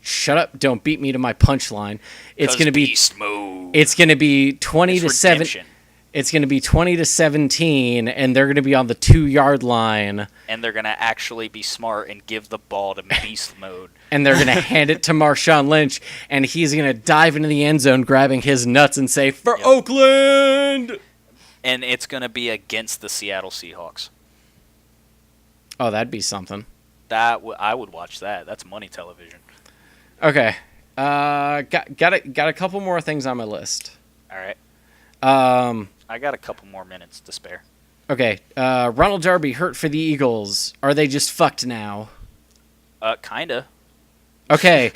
shut up! Don't beat me to my punchline. It's going to be beast mode. It's going to be 20-7. Redemption. It's going to be 20-17, and they're going to be on the 2-yard line. And they're going to actually be smart and give the ball to beast mode. And they're going to hand it to Marshawn Lynch, and he's going to dive into the end zone, grabbing his nuts, and say, "For Oakland!" And it's going to be against the Seattle Seahawks. Oh, that'd be something. I would watch that. That's money television. Okay. Got a couple more things on my list. All right. I got a couple more minutes to spare. Okay. Ronald Darby hurt for the Eagles. Are they just fucked now? Kinda. Okay.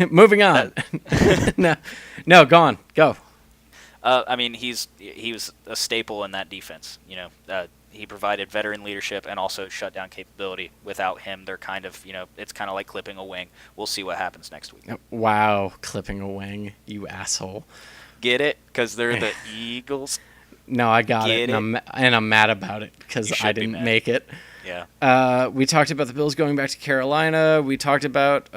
Moving on. No, go on. Go. I mean, he was a staple in that defense. You know, he provided veteran leadership and also shutdown capability. Without him, they're kind of, it's kind of like clipping a wing. We'll see what happens next week. Wow, clipping a wing, you asshole. Get it? Because they're the Eagles. No, I got it, and I'm mad about it because I didn't make it. Yeah. We talked about the Bills going back to Carolina. We talked about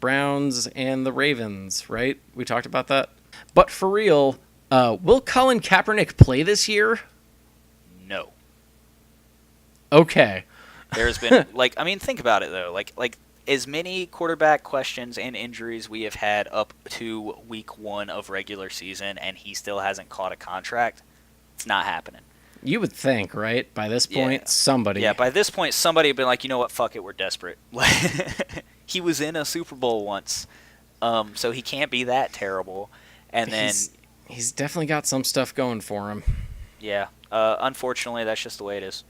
Browns and the Ravens, right? We talked about that. But for real, will Colin Kaepernick play this year? No. Okay. There's been think about it though. Like as many quarterback questions and injuries we have had up to week 1 of regular season, and he still hasn't caught a contract. It's not happening. You would think, right? By this point, somebody. Yeah, by this point, somebody would be like, you know what? Fuck it, we're desperate. He was in a Super Bowl once, so he can't be that terrible. And he's definitely got some stuff going for him. Yeah. Unfortunately, that's just the way it is.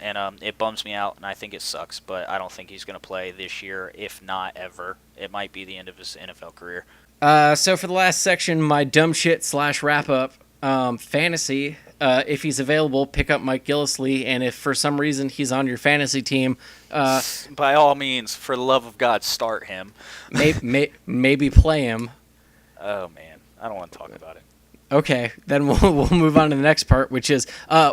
And it bums me out, and I think it sucks, but I don't think he's going to play this year, if not ever. It might be the end of his NFL career. So for the last section, my dumb shit / wrap up, fantasy. If he's available, pick up Mike Gillislee, and if for some reason he's on your fantasy team, by all means, for the love of God, start him. maybe play him. Oh man, I don't want to talk about it. Okay, then we'll move on to the next part, which is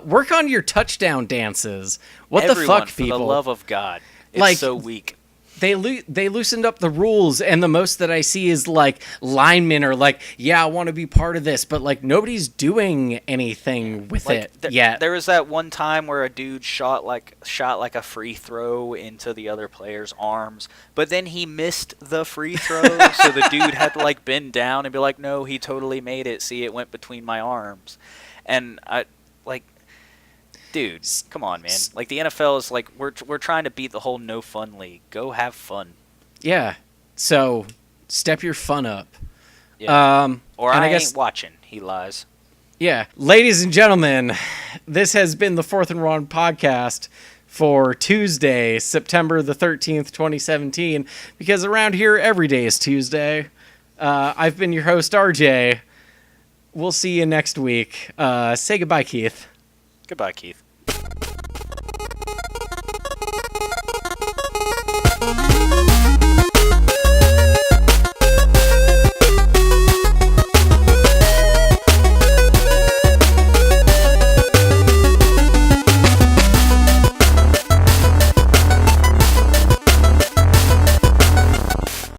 work on your touchdown dances. What the fuck, people? For the love of God, it's so weak. They loosened up the rules, and the most that I see is like linemen are like, yeah, I want to be part of this, but like nobody's doing anything with it yet. There was that one time where a dude shot like a free throw into the other player's arms, but then he missed the free throw, so the dude had to like bend down and be like, no, he totally made it. See, it went between my arms, and dude, come on, man. Like, the NFL is like, we're trying to beat the whole no fun league. Go have fun. Yeah. So, step your fun up. Yeah. Or I ain't watching. He lies. Yeah. Ladies and gentlemen, this has been the Fourth and Wrong podcast for Tuesday, September the 13th, 2017, because around here, every day is Tuesday. I've been your host, RJ. We'll see you next week. Say goodbye, Keith. Goodbye, Keith.